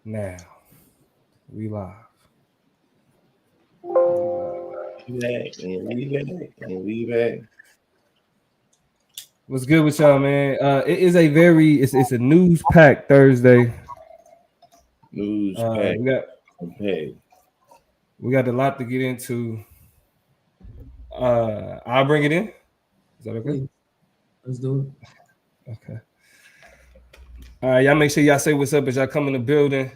Now we live. We back and we back and we back. What's good with y'all, man? It is a very it's a news packed Thursday. News Uh, pack we got and pay. we got a lot to get into. I'll bring it in. Is that okay? Please, let's do Okay. All right, y'all make sure y'all say what's up as y'all come in the building.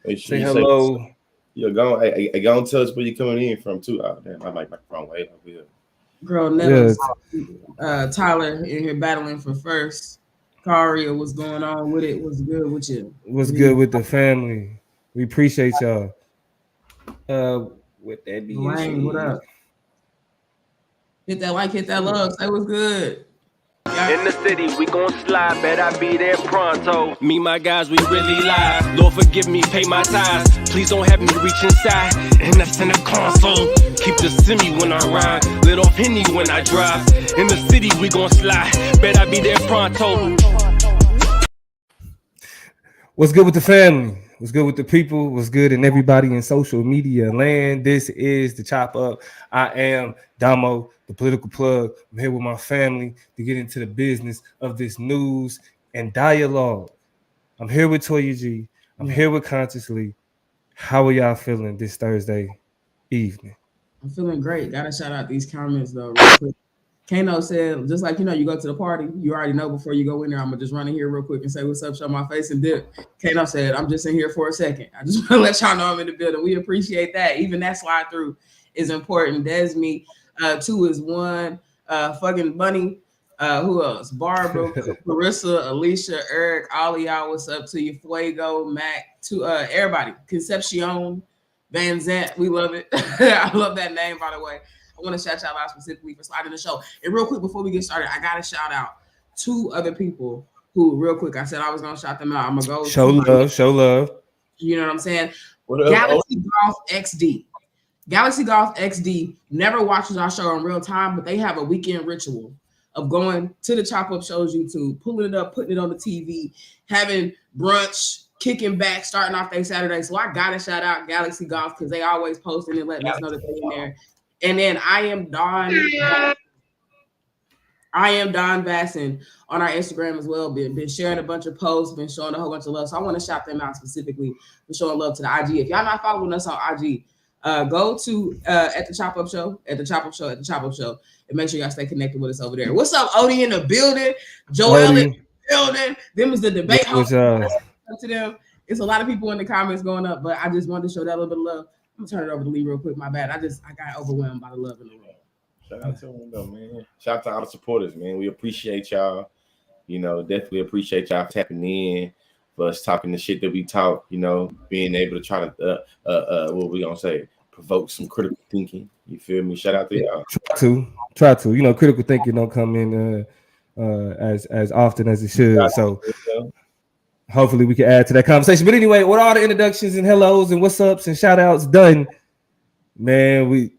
Make sure Say you hello. say you're going. Hey, go and tell us where you're coming in from too. Oh damn, I might microphone way over here. it. Girl, Nettles, Tyler in here battling for first. Kyrie, what's going on with it? What's good with you? What's good with the family? We appreciate y'all. With that being Lane, what said, up? Hit that like, hit that love. Say what's good. In the city, we gon' slide, bet I be there pronto. Me, my guys, we really live. Lord, forgive me, pay my tithes. Please don't have me reach inside, and that's in the console. Keep the semi when I ride, lit off Henny when I drive. In the city, we gon' slide, bet I be there pronto. what's good with the family? What's good with the people? What's good in everybody in social media land? This is the Chop Up. I am Damo, the political plug. I'm here with my family to get into the business of this news and dialogue. I'm here with Toya G. I'm here with Consciously. How are y'all feeling this Thursday evening? I'm feeling great. Gotta shout out these comments though, real quick. Kano said, just like you go to the party, you already know before you go in there. I'm gonna just run in here real quick and say what's up, show my face and dip. Kano said, I'm just in here for a second. I just want to let y'all know I'm in the building. We appreciate that. Even that slide through is important. Desme, 2 is 1. Fucking Bunny. Who else? Barbara, Carissa, Alicia, Eric, all of y'all. What's up to you? Fuego, Mac, to everybody. Concepcion, Van Zant, we love it. I love that name, by the way. I want to shout y'all out specifically for sliding the show. And real quick, before we get started, I got to shout out 2 other people who, real quick, I said I was going to shout them out. I'm going to go. Show love. You know what I'm saying? What up? Galaxy Golf XD. Galaxy Golf XD never watches our show in real time, but they have a weekend ritual of going to the Chop Up Show's YouTube, pulling it up, putting it on the TV, having brunch, kicking back, starting off their Saturday. So I got to shout out Galaxy Golf because they always posting and letting us know that they're in there. And then I am Don Vasson on our Instagram as well. Been sharing a bunch of posts, been showing a whole bunch of love. So I want to shout them out specifically for showing love to the IG. If y'all not following us on IG, go to at the Chop Up Show, and make sure y'all stay connected with us over there. What's up, Odie in the building? Joel in the building. Them is the debate host. To them. It's a lot of people in the comments going up, but I just wanted to show that little bit of love. I'm gonna turn it over to Lee real quick. My bad. I got overwhelmed by the love in the room. Shout out to them though, man. Shout out to all the supporters, man. We appreciate y'all. Definitely appreciate y'all tapping in for us talking the shit that we talk. Being able to try to what we gonna say, provoke some critical thinking. You feel me? Shout out to y'all. Try to. Critical thinking don't come in as often as it should. So hopefully we can add to that conversation. But anyway, with all the introductions and hellos and what's ups and shout outs done, man, we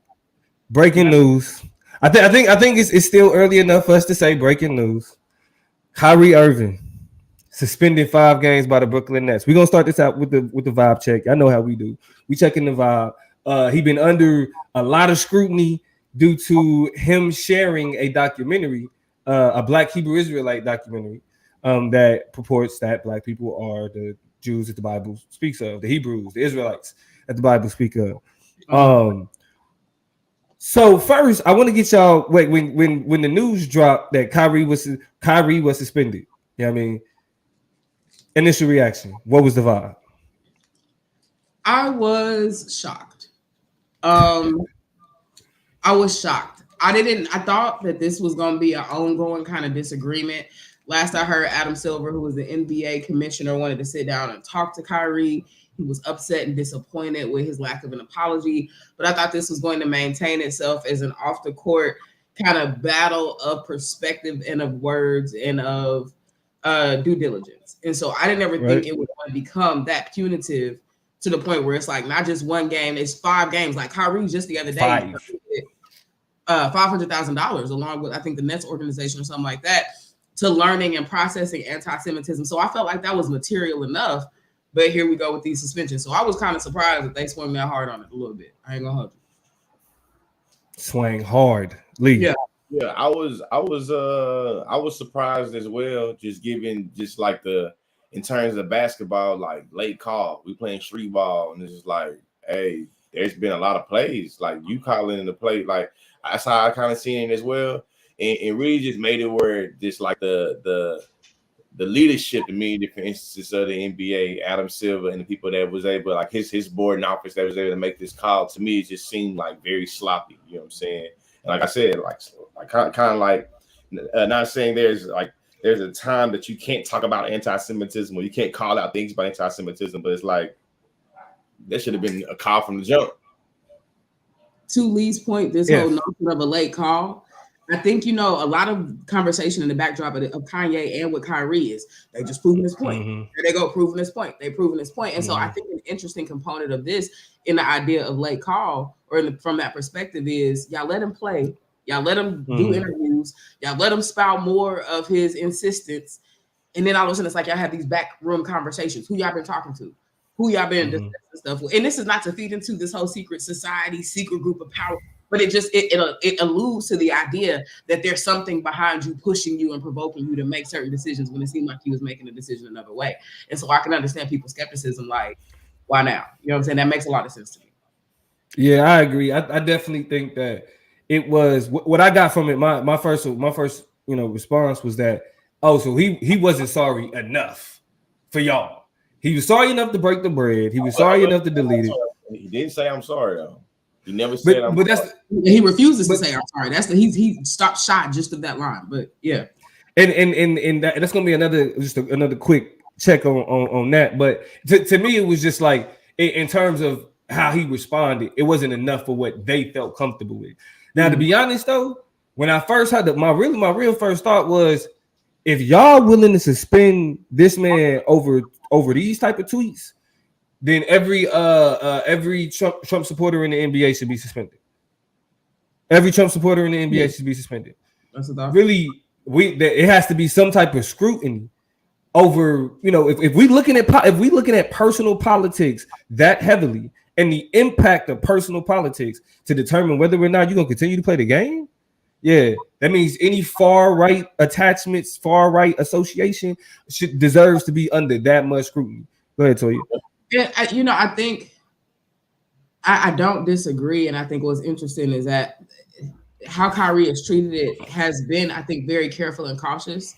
breaking news. I think it's still early enough for us to say breaking news. Kyrie Irving suspended 5 games by the Brooklyn Nets. We're gonna start this out with the vibe check. I know how we do. We checking the vibe. He been under a lot of scrutiny due to him sharing a documentary, a Black Hebrew Israelite documentary. That purports that Black people are the Jews that the Bible speaks of, the Hebrews, the Israelites that the Bible speaks of. So first, I want to get y'all when the news dropped that Kyrie was suspended. You know what I mean? Initial reaction. What was the vibe? I was shocked. I was shocked. I thought that this was going to be an ongoing kind of disagreement. Last I heard, Adam Silver, who was the NBA commissioner, wanted to sit down and talk to Kyrie. He was upset and disappointed with his lack of an apology. But I thought this was going to maintain itself as an off-the-court kind of battle of perspective and of words and of due diligence. And so I didn't ever think it would become that punitive to the point where it's like not just one game, it's 5 games. Like Kyrie just the other day, $500,000 along with, I think, the Nets organization or something like that, to learning and processing anti-Semitism. So I felt like that was material enough But here we go with these suspensions. So I was kind of surprised that they swung that hard on it a little bit. I ain't gonna hold you. Swang hard, Lee. Yeah. Yeah, I was surprised as well, just given just like in terms of basketball, like late call. We playing street ball, and it's just like, hey, there's been a lot of plays. Like you calling in the play, like that's how I kind of seen it as well. And really just made it where just like the leadership in many different instances of the NBA, Adam Silver and the people that was able, like his board and office that was able to make this call, to me, it just seemed like very sloppy. You know what I'm saying? And like I said, like kind of like not saying there's a time that you can't talk about anti-Semitism or you can't call out things about anti-Semitism, but it's like there should have been a call from the jump. To Lee's point, this whole notion of a late call, I think, a lot of conversation in the backdrop of Kanye and with Kyrie is they just proving his point. Mm-hmm. There they go, proving his point. They proving his point. And so I think an interesting component of this in the idea of late call or from that perspective is y'all let him play. Y'all let him do interviews. Y'all let him spout more of his insistence. And then all of a sudden it's like y'all have these backroom conversations. Who y'all been talking to? Who y'all been discussing stuff with? And this is not to feed into this whole secret society, secret group of power. But it alludes to the idea that there's something behind you pushing you and provoking you to make certain decisions when it seemed like he was making a decision another way. And so I can understand people's skepticism, like, why now? You know what I'm saying? That makes a lot of sense to me. Yeah, I agree. I definitely think that it was what I got from it. My first response was that, so he wasn't sorry enough for y'all. He was sorry enough to break the bread. He was sorry enough to delete it. He didn't say I'm sorry though. He never said I'm sorry. He refuses to say I'm sorry. That's he stopped shy just of that line. But yeah. And that's gonna be another quick check on that. But to me, it was just like in terms of how he responded, it wasn't enough for what they felt comfortable with. Now, to be honest though, when I first had my real first thought was, if y'all willing to suspend this man over these type of tweets, then every Trump supporter in the NBA should be suspended. Every Trump supporter in the NBA should be suspended. That's a really, it has to be some type of scrutiny over, if we looking at personal politics that heavily and the impact of personal politics to determine whether or not you're gonna continue to play the game. Yeah, that means any far right attachments, far right association deserves to be under that much scrutiny. Go ahead, Toya. Yeah, I think I don't disagree, and I think what's interesting is that how Kyrie has treated it has been, I think, very careful and cautious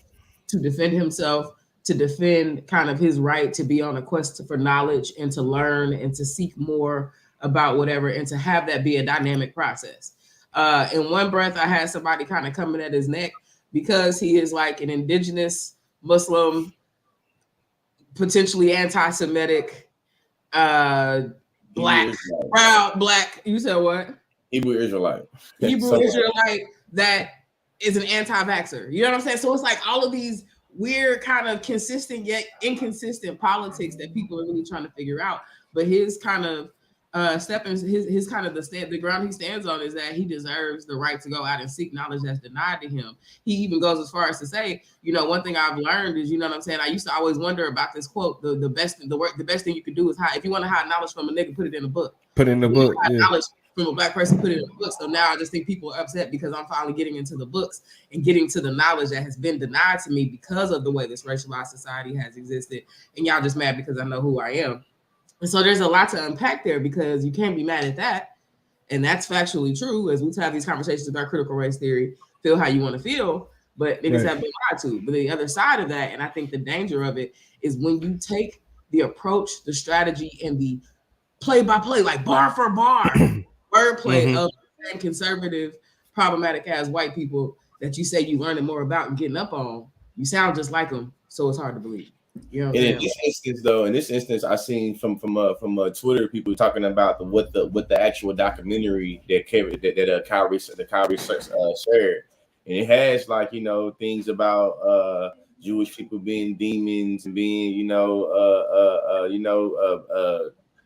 to defend himself, to defend kind of his right to be on a quest for knowledge and to learn and to seek more about whatever, and to have that be a dynamic process. In one breath, I had somebody kind of coming at his neck because he is like an indigenous Muslim, potentially anti-Semitic, black, proud black. You said what? Hebrew Israelite. Hebrew Israelite that is an anti-vaxxer. You know what I'm saying? So it's like all of these weird kind of consistent yet inconsistent politics that people are really trying to figure out. But his kind of his kind of the ground he stands on is that he deserves the right to go out and seek knowledge that's denied to him. He even goes as far as to say, one thing I've learned is, what I'm saying, I used to always wonder about this quote, the best thing you could do is hide. If you want to hide knowledge from a nigga, put it in a book. Put it in the book. Yeah. Knowledge from a black person, put it in a book. So now I just think people are upset because I'm finally getting into the books and getting to the knowledge that has been denied to me because of the way this racialized society has existed. And y'all just mad because I know who I am. And so there's a lot to unpack there because you can't be mad at that. And that's factually true. As we have these conversations with our critical race theory, feel how you want to feel, but niggas have been lied to. But the other side of that, and I think the danger of it, is when you take the approach, the strategy, and the play-by-play, like bar for bar, wordplay of conservative, problematic ass white people that you say you learning more about and getting up on, you sound just like them, so it's hard to believe. In this instance, I seen from Twitter people talking about what the actual documentary that Kyrie shared, and it has things about Jewish people being demons and being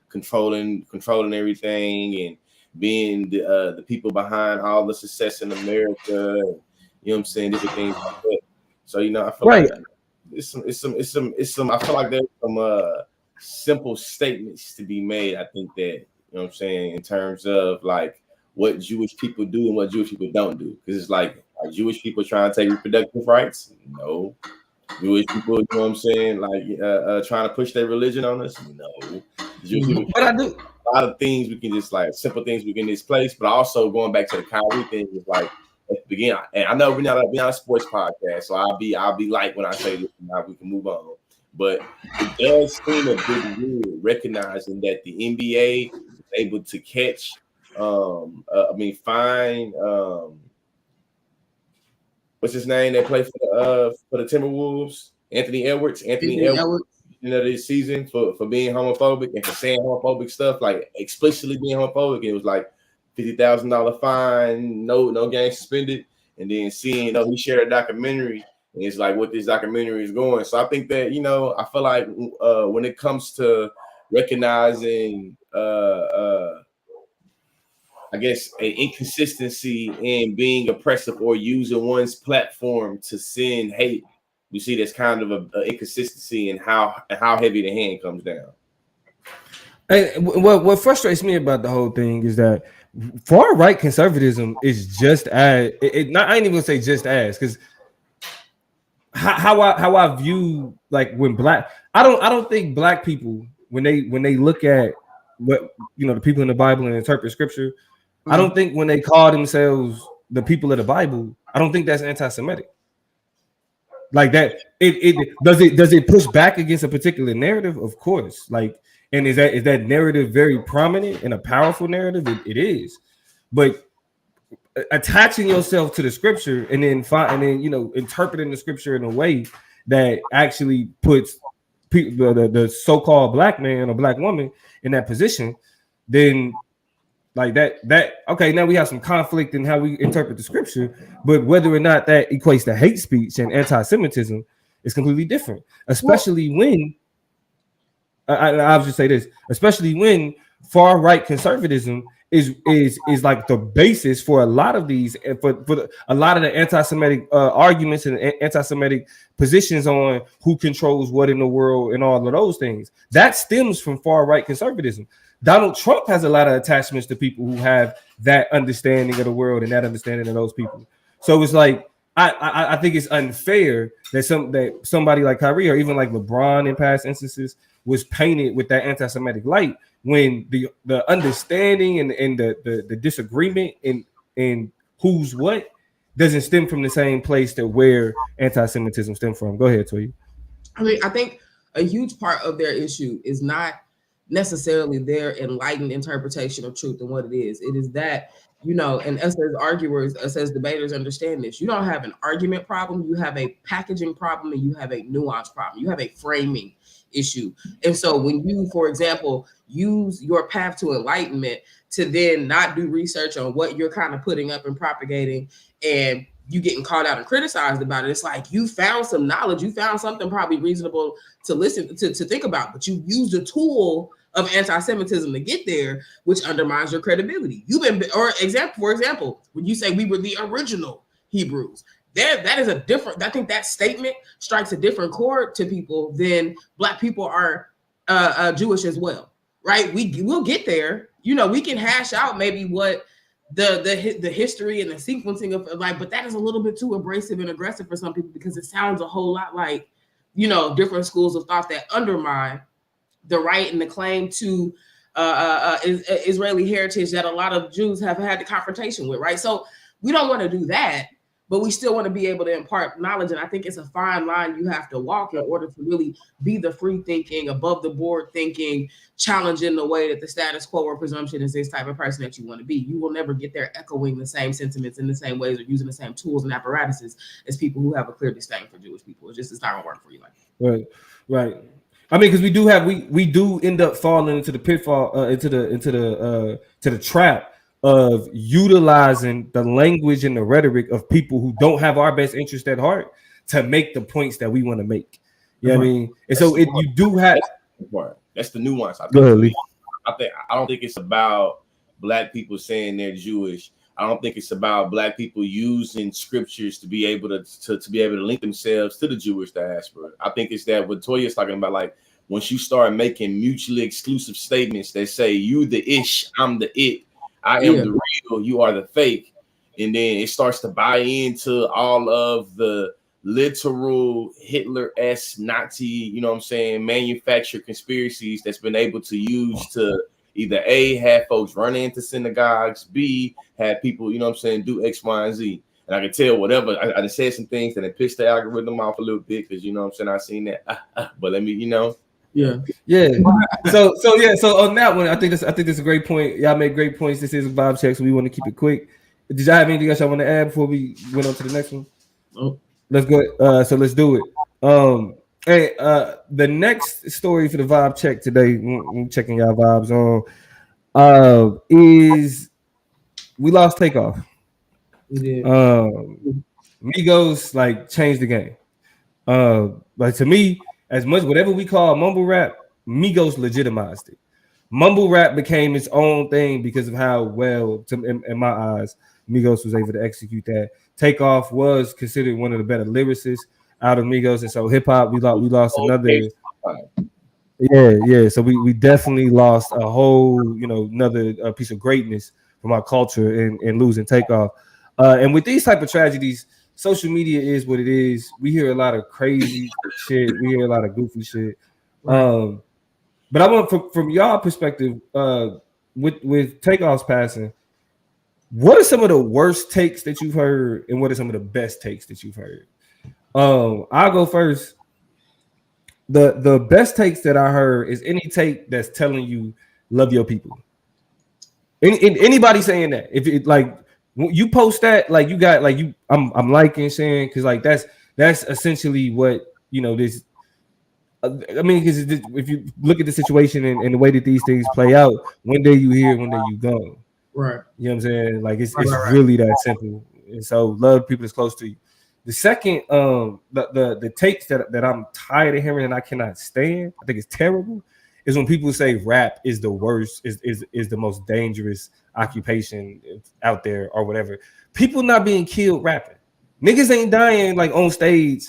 controlling everything and being the people behind all the success in America. You know what I'm saying? Different things like that. So I feel like. It's some. I feel like there's simple statements to be made. I think that, you know what I'm saying, in terms of like what Jewish people do and what Jewish people don't do. Because it's like, are Jewish people trying to take reproductive rights? No. Jewish people, you know what I'm saying, like trying to push their religion on us? No. Jewish people, But I do a lot of things we can just like simple things we can displace, but also going back to the Kyrie thing is like at the beginning. And I know we're not a sports podcast, so I'll be light when I say this. Now we can move on. But it does seem a bit weird recognizing that the NBA was able to catch, find what's his name that played for the Timberwolves, Anthony Edwards, this season for being homophobic and for saying homophobic stuff, like explicitly being homophobic. It was like $50,000 fine, no game suspended, and then seeing he shared a documentary. And it's like what this documentary is going. So I think that, I feel like when it comes to recognizing, I guess, an inconsistency in being oppressive or using one's platform to send hate, we see there's kind of an inconsistency in how heavy the hand comes down. And what frustrates me about the whole thing is that far right conservatism is just as I ain't even gonna say just as, because how I view like when I don't think black people when they look at what the people in the Bible and interpret scripture, I don't think when they call themselves the people of the Bible, I don't think that's anti-Semitic. Like that, does it push back against a particular narrative? Of course. Like, and is that narrative very prominent and a powerful narrative? It is, but attaching yourself to the scripture and then interpreting the scripture in a way that actually puts the so-called black man or black woman in that position, then like that okay, now we have some conflict in how we interpret the scripture, but whether or not that equates to hate speech and anti-Semitism is completely different, especially when I'll just say this, especially when far right conservatism is like the basis for a lot of these, a lot of the anti-Semitic arguments and anti-Semitic positions on who controls what in the world and all of those things. That stems from far right conservatism. Donald Trump has a lot of attachments to people who have that understanding of the world and that understanding of those people. So it's like I think it's unfair that somebody like Kyrie or even like LeBron in past instances was painted with that anti-Semitic light when the understanding and the disagreement in who's what doesn't stem from the same place that where anti-Semitism stem from. Go ahead, Toya. I mean, I think a huge part of their issue is not necessarily their enlightened interpretation of truth and what it is. It is that, and us as arguers, us as debaters understand this. You don't have an argument problem. You have a packaging problem and you have a nuance problem. You have a framing issue. And so when you, for example, use your path to enlightenment to then not do research on what you're kind of putting up and propagating, and you getting called out and criticized about it, it's like you found some knowledge, you found something probably reasonable to listen to think about, but you used a tool of anti-Semitism to get there, which undermines your credibility. For example, when you say we were the original Hebrews, that is a different. I think that statement strikes a different chord to people than black people are Jewish as well, right? We'll get there. We can hash out maybe what the history and the sequencing of like, but that is a little bit too abrasive and aggressive for some people because it sounds a whole lot like different schools of thought that undermine the right and the claim to Israeli heritage that a lot of Jews have had the confrontation with, right? So we don't want to do that, but we still want to be able to impart knowledge. And I think it's a fine line you have to walk in order to really be the free thinking, above the board thinking, challenging the way that the status quo or presumption is this type of person that you want to be. You will never get there echoing the same sentiments in the same ways or using the same tools and apparatuses as people who have a clear disdain for Jewish people. It's not gonna work for you like that. Right. I mean, because we do end up falling into the pitfall, into the trap of utilizing the language and the rhetoric of people who don't have our best interest at heart to make the points that we want to make. You know what I mean? And so you do have that's the nuance. I don't think it's about black people saying they're Jewish. I don't think it's about black people using scriptures to be able to link themselves to the Jewish diaspora. I think it's that what Toya is talking about, like once you start making mutually exclusive statements that say you the ish, I'm the it, I am the real, you are the fake, and then it starts to buy into all of the literal Hitler-esque Nazi, you know what I'm saying, manufactured conspiracies that's been able to use to either A, have folks run into synagogues, B, have people, you know what I'm saying, do X, Y, and Z. And I can tell whatever, I just said some things that it pissed the algorithm off a little bit because, you know what I'm saying, I seen that. But let me, you know. Yeah. So on that one, I think that's a great point. Y'all make great points. This is a vibe check, so we want to keep it quick. Did y'all have anything else y'all want to add before we went on to the next one? Oh. Let's go. So let's do it. Hey, the next story for the vibe check today, I'm checking y'all vibes on, is we lost Takeoff. We did. Migos like changed the game. Like to me, as much whatever we call mumble rap, Migos legitimized it. Mumble rap became its own thing because of how well, in my eyes, Migos was able to execute that. Takeoff was considered one of the better lyricists out of Migos, and so hip hop, we lost another. Yeah. So we definitely lost a whole, another piece of greatness from our culture in losing Takeoff. And with these type of tragedies, social media is what it is. We hear a lot of crazy shit. We hear a lot of goofy shit. But I want from y'all perspective, with Takeoff's passing, what are some of the worst takes that you've heard, and what are some of the best takes that you've heard? I'll go first. The best takes that I heard is any take that's telling you love your people. Anybody saying that, if it like you post that, like you got like you, I'm liking, sharing, because like that's essentially what this. I mean, because if you look at the situation and the way that these things play out, one day you here, one day you gone. Right. You know what I'm saying? Like it's really that simple. And so love people that's close to you. The second, the takes that I'm tired of hearing and I cannot stand, I think it's terrible, is when people say rap is the worst, is the most dangerous occupation out there or whatever. People not being killed rapping. Niggas ain't dying like on stage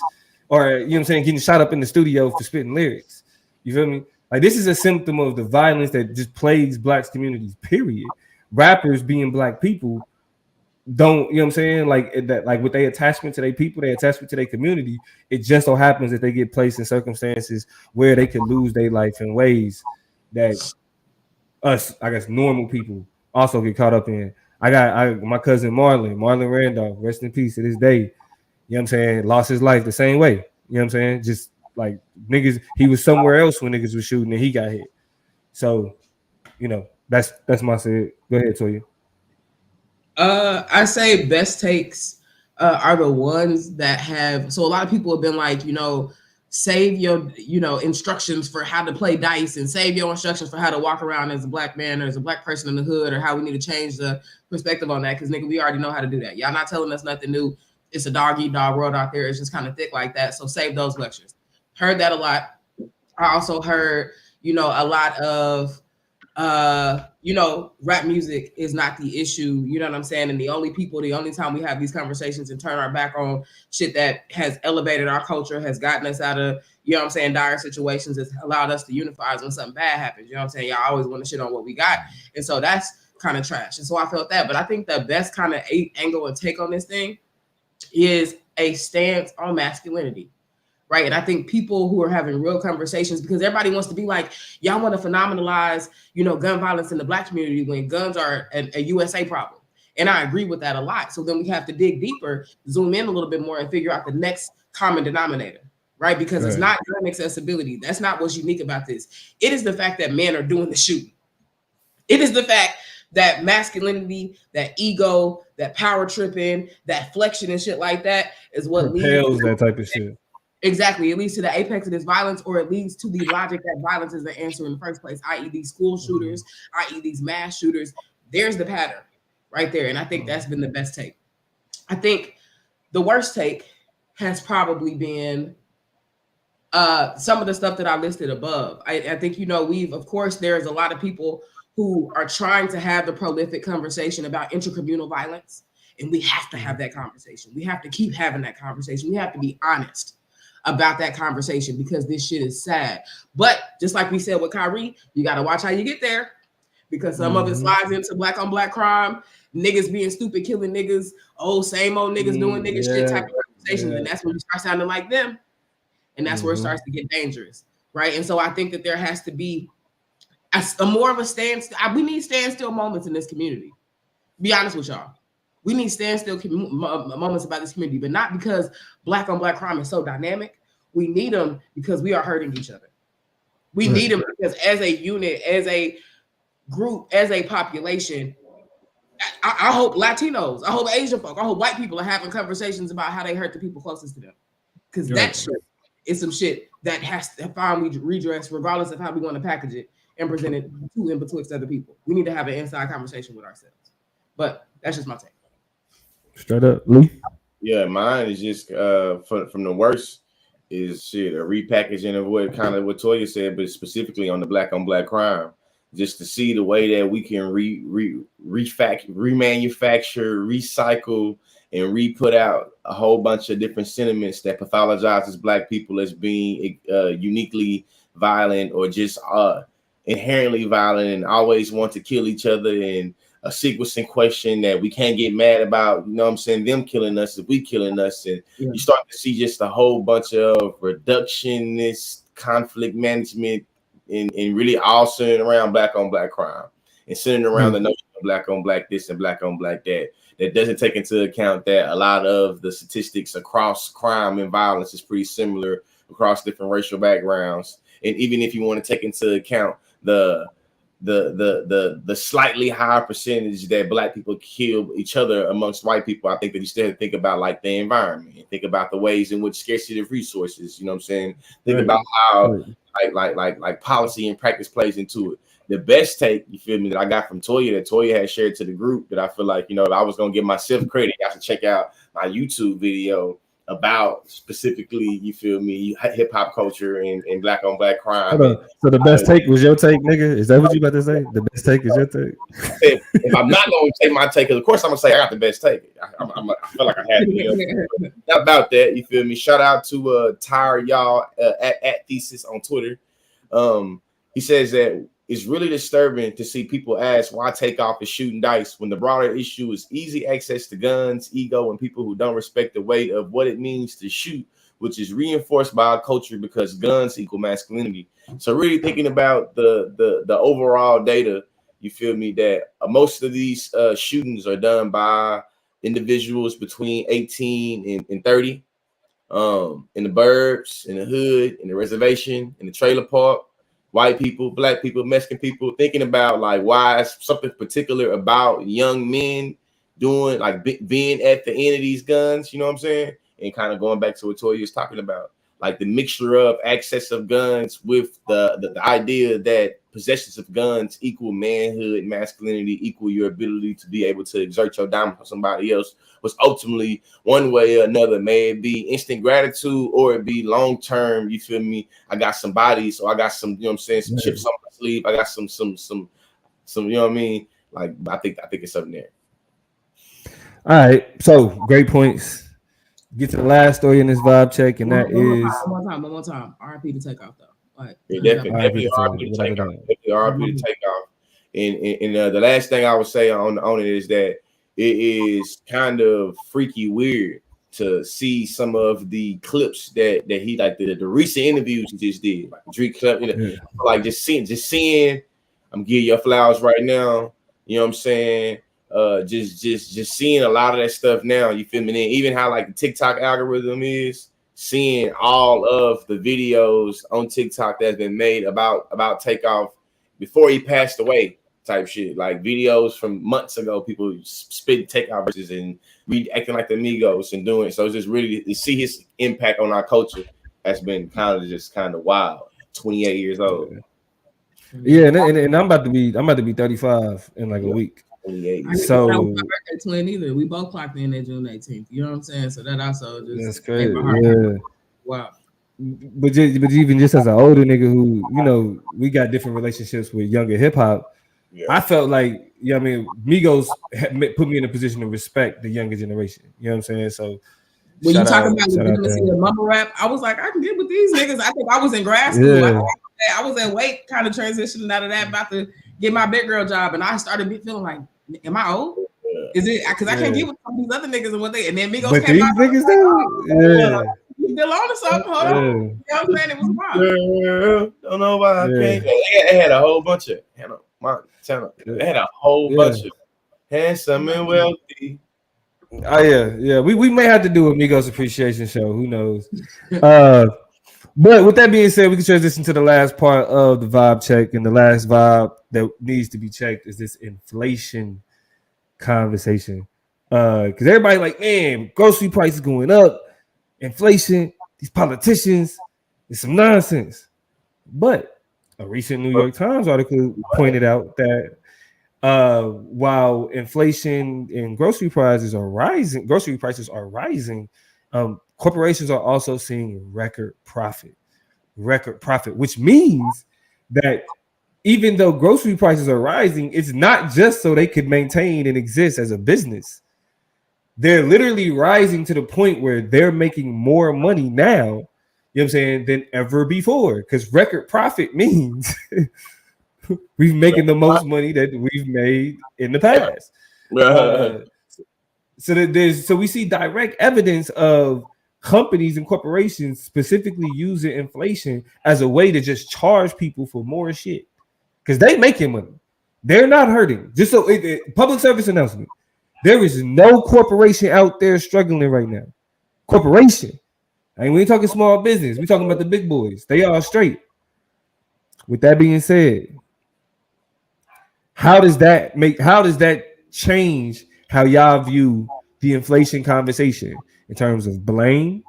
or, you know what I'm saying, getting shot up in the studio for spitting lyrics. You feel me? Like this is a symptom of the violence that just plagues Black communities, period. Rappers being Black people don't, you know what I'm saying? Like that, like with their attachment to their people, their attachment to their community, it just so happens that they get placed in circumstances where they could lose their life in ways that us, I guess, normal people also get caught up in. I got my cousin Marlon Randolph, rest in peace to this day. You know what I'm saying? Lost his life the same way. You know what I'm saying? Just like niggas, he was somewhere else when niggas was shooting and he got hit. So, that's my say. Go ahead, Toya. I say best takes are the ones that have. So a lot of people have been like, save your, instructions for how to play dice and save your instructions for how to walk around as a Black man or as a Black person in the hood, or how we need to change the perspective on that. Because nigga, we already know how to do that. Y'all not telling us nothing new. It's a dog eat dog world out there. It's just kind of thick like that. So save those lectures. Heard that a lot. I also heard, a lot of rap music is not the issue, you know what I'm saying? And the only time we have these conversations and turn our back on shit that has elevated our culture, has gotten us out of, dire situations, has allowed us to unify when something bad happens. You know what I'm saying? Y'all always want to shit on what we got. And so that's kind of trash. And so I felt that. But I think the best kind of angle and take on this thing is a stance on masculinity. Right. And I think people who are having real conversations, because everybody wants to be like, y'all want to phenomenalize, gun violence in the Black community when guns are a USA problem. And I agree with that a lot. So then we have to dig deeper, zoom in a little bit more and figure out the next common denominator. Right. Because It's not gun accessibility. That's not what's unique about this. It is the fact that men are doing the shooting. It is the fact that masculinity, that ego, that power tripping, that flexion and shit like that is what leads to that type of shit. Exactly. It leads to the apex of this violence, or it leads to the logic that violence is the answer in the first place, i.e. these school shooters, i.e. these mass shooters. There's the pattern right there. And I think that's been the best take. I think the worst take has probably been some of the stuff that I listed above. I think, of course, there's a lot of people who are trying to have the prolific conversation about intercommunal violence. And we have to have that conversation. We have to keep having that conversation. We have to be honest about that conversation because this shit is sad. But just like we said with Kyrie, you got to watch how you get there because some of it slides into black on black crime, niggas being stupid, killing niggas, same old niggas doing nigga shit type of conversations. And that's when you start sounding like them. And that's where it starts to get dangerous. Right. And so I think that there has to be a more of a standstill. We need standstill moments in this community. Be honest with y'all. We need standstill moments about this community, but not because black on black crime is so dynamic. We need them because we are hurting each other. We need them because as a unit, as a group, as a population, I hope Latinos, I hope Asian folk, I hope white people are having conversations about how they hurt the people closest to them. Because that shit is some shit that has to find redress regardless of how we want to package it and present it to and betwixt other people. We need to have an inside conversation with ourselves. But that's just my take. Straight up, Lee. Yeah, mine is just from the worst is shit a repackaging of what Toya said, but specifically on the black on black crime. Just to see the way that we can remanufacture, recycle, and re-put out a whole bunch of different sentiments that pathologizes black people as being uniquely violent or just inherently violent and always want to kill each other, and a sequencing question that we can't get mad about, you know what I'm saying, them killing us if we killing us. And you start to see just a whole bunch of reductionist conflict management and really all centered around black on black crime and centered around the notion of black on black this and black on black that doesn't take into account that a lot of the statistics across crime and violence is pretty similar across different racial backgrounds. And even if you want to take into account the slightly higher percentage that black people kill each other amongst white people, I think that you still have to think about like the environment and think about the ways in which scarcity of resources, you know what I'm saying? Think about how like policy and practice plays into it. The best take, you feel me, that I got from Toya that Toya had shared to the group that I feel like, you know, if I was gonna give myself credit, I should check out my YouTube video about specifically, you feel me, hip hop culture and black on black crime. So the best take was your take, nigga? Is that what you about to say? The best take is your take? If I'm not going to take my take, of course I'm going to say I got the best take. I feel like I had to. You know? Not about that, you feel me? Shout out to Tyre Y'all at Thesis on Twitter. He says that it's really disturbing to see people ask why Takeoff is shooting dice when the broader issue is easy access to guns, ego, and people who don't respect the weight of what it means to shoot, which is reinforced by our culture because guns equal masculinity. So really thinking about the overall data, you feel me, that most of these shootings are done by individuals between 18 and 30 in the burbs, in the hood, in the reservation, in the trailer park. White people, black people, Mexican people, thinking about like why is something particular about young men doing like being at the end of these guns, you know what I'm saying? And kind of going back to what Toya was talking about, like the mixture of access of guns with the idea that possessions of guns equal manhood, masculinity, equal your ability to be able to exert your dominance on somebody else was ultimately one way or another. May it be instant gratitude or it be long term. You feel me? I got some bodies, so I got some, you know what I'm saying, some chips on my sleeve. I got some, you know what I mean? Like I think it's something there. All right, so great points. Get to the last story in this vibe check, and that is one more time. RIP to Takeoff though. Like, definitely RIP to Takeoff. Definitely RIP to Takeoff. And the last thing I would say on it is that it is kind of freaky weird to see some of the clips that he like the recent interviews he just did, like Drake clip, you know, like just seeing. I'm giving your flowers right now. You know what I'm saying? Just seeing a lot of that stuff now. You feel me? And even how like the TikTok algorithm is seeing all of the videos on TikTok that's been made about Takeoff before he passed away, type shit. Like videos from months ago, people spitting Takeoff verses and acting like the Migos and doing it. So it's just really to see his impact on our culture has been kind of wild. 28 years old. Yeah, and I'm about to be 35 in like a week. 28. So my birthday twin either. We both clocked in at June 18th. You know what I'm saying? So that also just that's crazy. Yeah. Wow. But even just as an older nigga who, you know, we got different relationships with younger hip hop. Yeah. I felt like, you know what I mean, Migos put me in a position to respect the younger generation. You know what I'm saying? So When you talking about legitimacy of mumble rap, I was like, I can get with these niggas. I think I was in grad school. Yeah. I was at Wake, kind of transitioning out of that, about to get my big girl job, and I started feeling like, am I old? Is it because I can't get with some of these other niggas and what they and then Migos but came these out. Niggas though, You still on to something? Hold on. You know what I'm saying? It was wild. Don't know why I can't. They had a whole bunch of they had a whole bunch of handsome and wealthy. Oh yeah. We may have to do a Migos appreciation show. Who knows? But with that being said, we can transition to the last part of the vibe check, and the last vibe that needs to be checked is this inflation conversation. Because everybody like, man, grocery prices going up, inflation, these politicians, it's some nonsense. But a recent New York Times article pointed out that while inflation and grocery prices are rising, corporations are also seeing record profit, which means that even though grocery prices are rising, it's not just so they could maintain and exist as a business. They're literally rising to the point where they're making more money now, you know what I'm saying, than ever before. Because record profit means we've making the most money that we've made in the past. So we see direct evidence of companies and corporations specifically using inflation as a way to just charge people for more shit because they making money. They're not hurting. Just so public service announcement. There is no corporation out there struggling right now. Corporation. I mean, we ain't talking small business. We talking about the big boys. They are straight. With that being said, how does that change how y'all view the inflation conversation in terms of blame,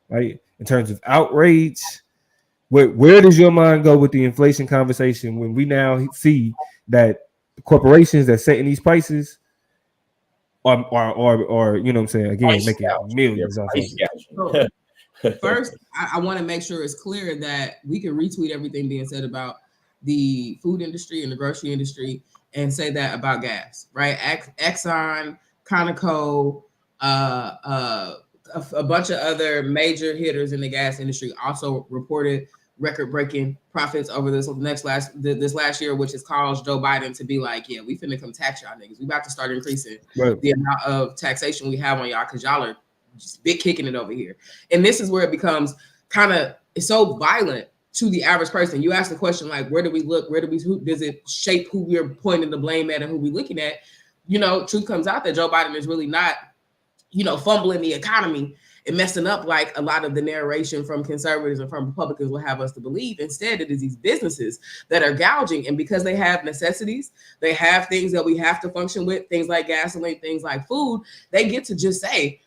right? In terms of outrage, where does your mind go with the inflation conversation when we now see that corporations that setting these prices are you know what I'm saying, again, making millions off of it? First, I want to make sure it's clear that we can retweet everything being said about the food industry and the grocery industry and say that about gas, right? Exxon, Conoco, a bunch of other major hitters in the gas industry also reported record-breaking profits over this last year, which has caused Joe Biden to be like, yeah, we finna come tax y'all niggas. We about to start increasing the amount of taxation we have on y'all because y'all are just big kicking it over here. And this is where it becomes it's so violent to the average person. You ask the question, like, where do we look? Who does it shape who we're pointing the blame at and who we're looking at? You know, truth comes out that Joe Biden is really not, fumbling the economy and messing up like a lot of the narration from conservatives and from Republicans will have us to believe. Instead, it is these businesses that are gouging. And because they have necessities, they have things that we have to function with, things like gasoline, things like food, they get to just say,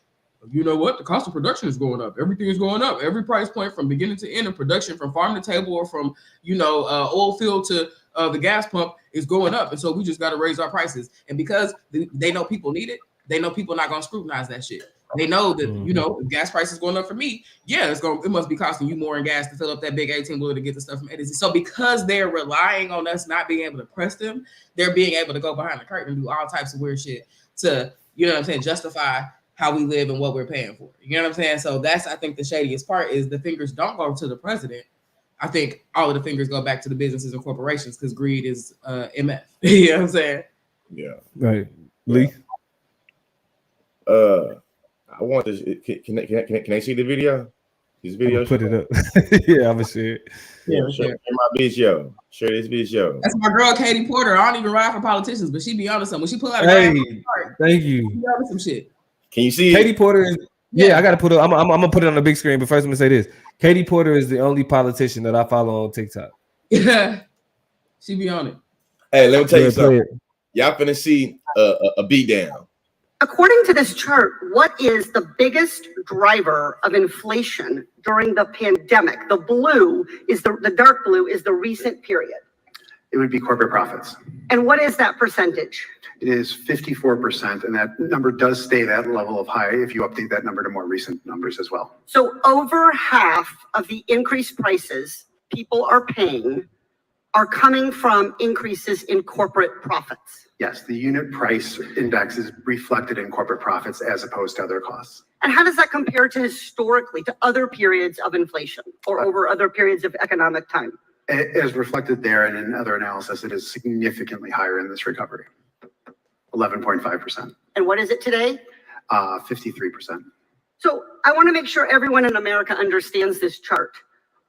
you know what? The cost of production is going up. Everything is going up. Every price point from beginning to end of production, from farm to table or from, oil field to the gas pump is going up. And so we just got to raise our prices. And because they know people need it, they know people are not going to scrutinize that shit. They know that, if gas prices going up for me, it must be costing you more in gas to fill up that big 18-wheeler to get the stuff from A to Z. So because they're relying on us not being able to press them, they're being able to go behind the curtain and do all types of weird shit to, justify how we live and what we're paying for. You know what I'm saying? So that's, I think, the shadiest part is the fingers don't go to the president. I think all of the fingers go back to the businesses and corporations because greed is MF. You know what I'm saying? Yeah. Right. Lee? I want this. Can I see the video? This video. Put it up. Yeah, I'm gonna share it. Yeah, share my video. Share this video. That's my girl, Katie Porter. I don't even ride for politicians, but she be on to something. When she pull out a thank you. She on to some shit. Can you see Katie Porter is I gotta put it. I'm gonna put it on the big screen, but first I'm gonna say this. Katie Porter is the only politician that I follow on TikTok. Yeah. She be on it. Hey, let me tell you something. Y'all finna see a beat down. According to this chart, what is the biggest driver of inflation during the pandemic? The dark blue is the recent period. It would be corporate profits. And what is that percentage? It is 54%, and that number does stay that level of high if you update that number to more recent numbers as well. So over half of the increased prices people are paying are coming from increases in corporate profits. Yes, the unit price index is reflected in corporate profits as opposed to other costs. And how does that compare to historically, to other periods of inflation or over other periods of economic time? As reflected there and in other analysis, it is significantly higher in this recovery, 11.5%. And what is it today? 53%. So I want to make sure everyone in America understands this chart.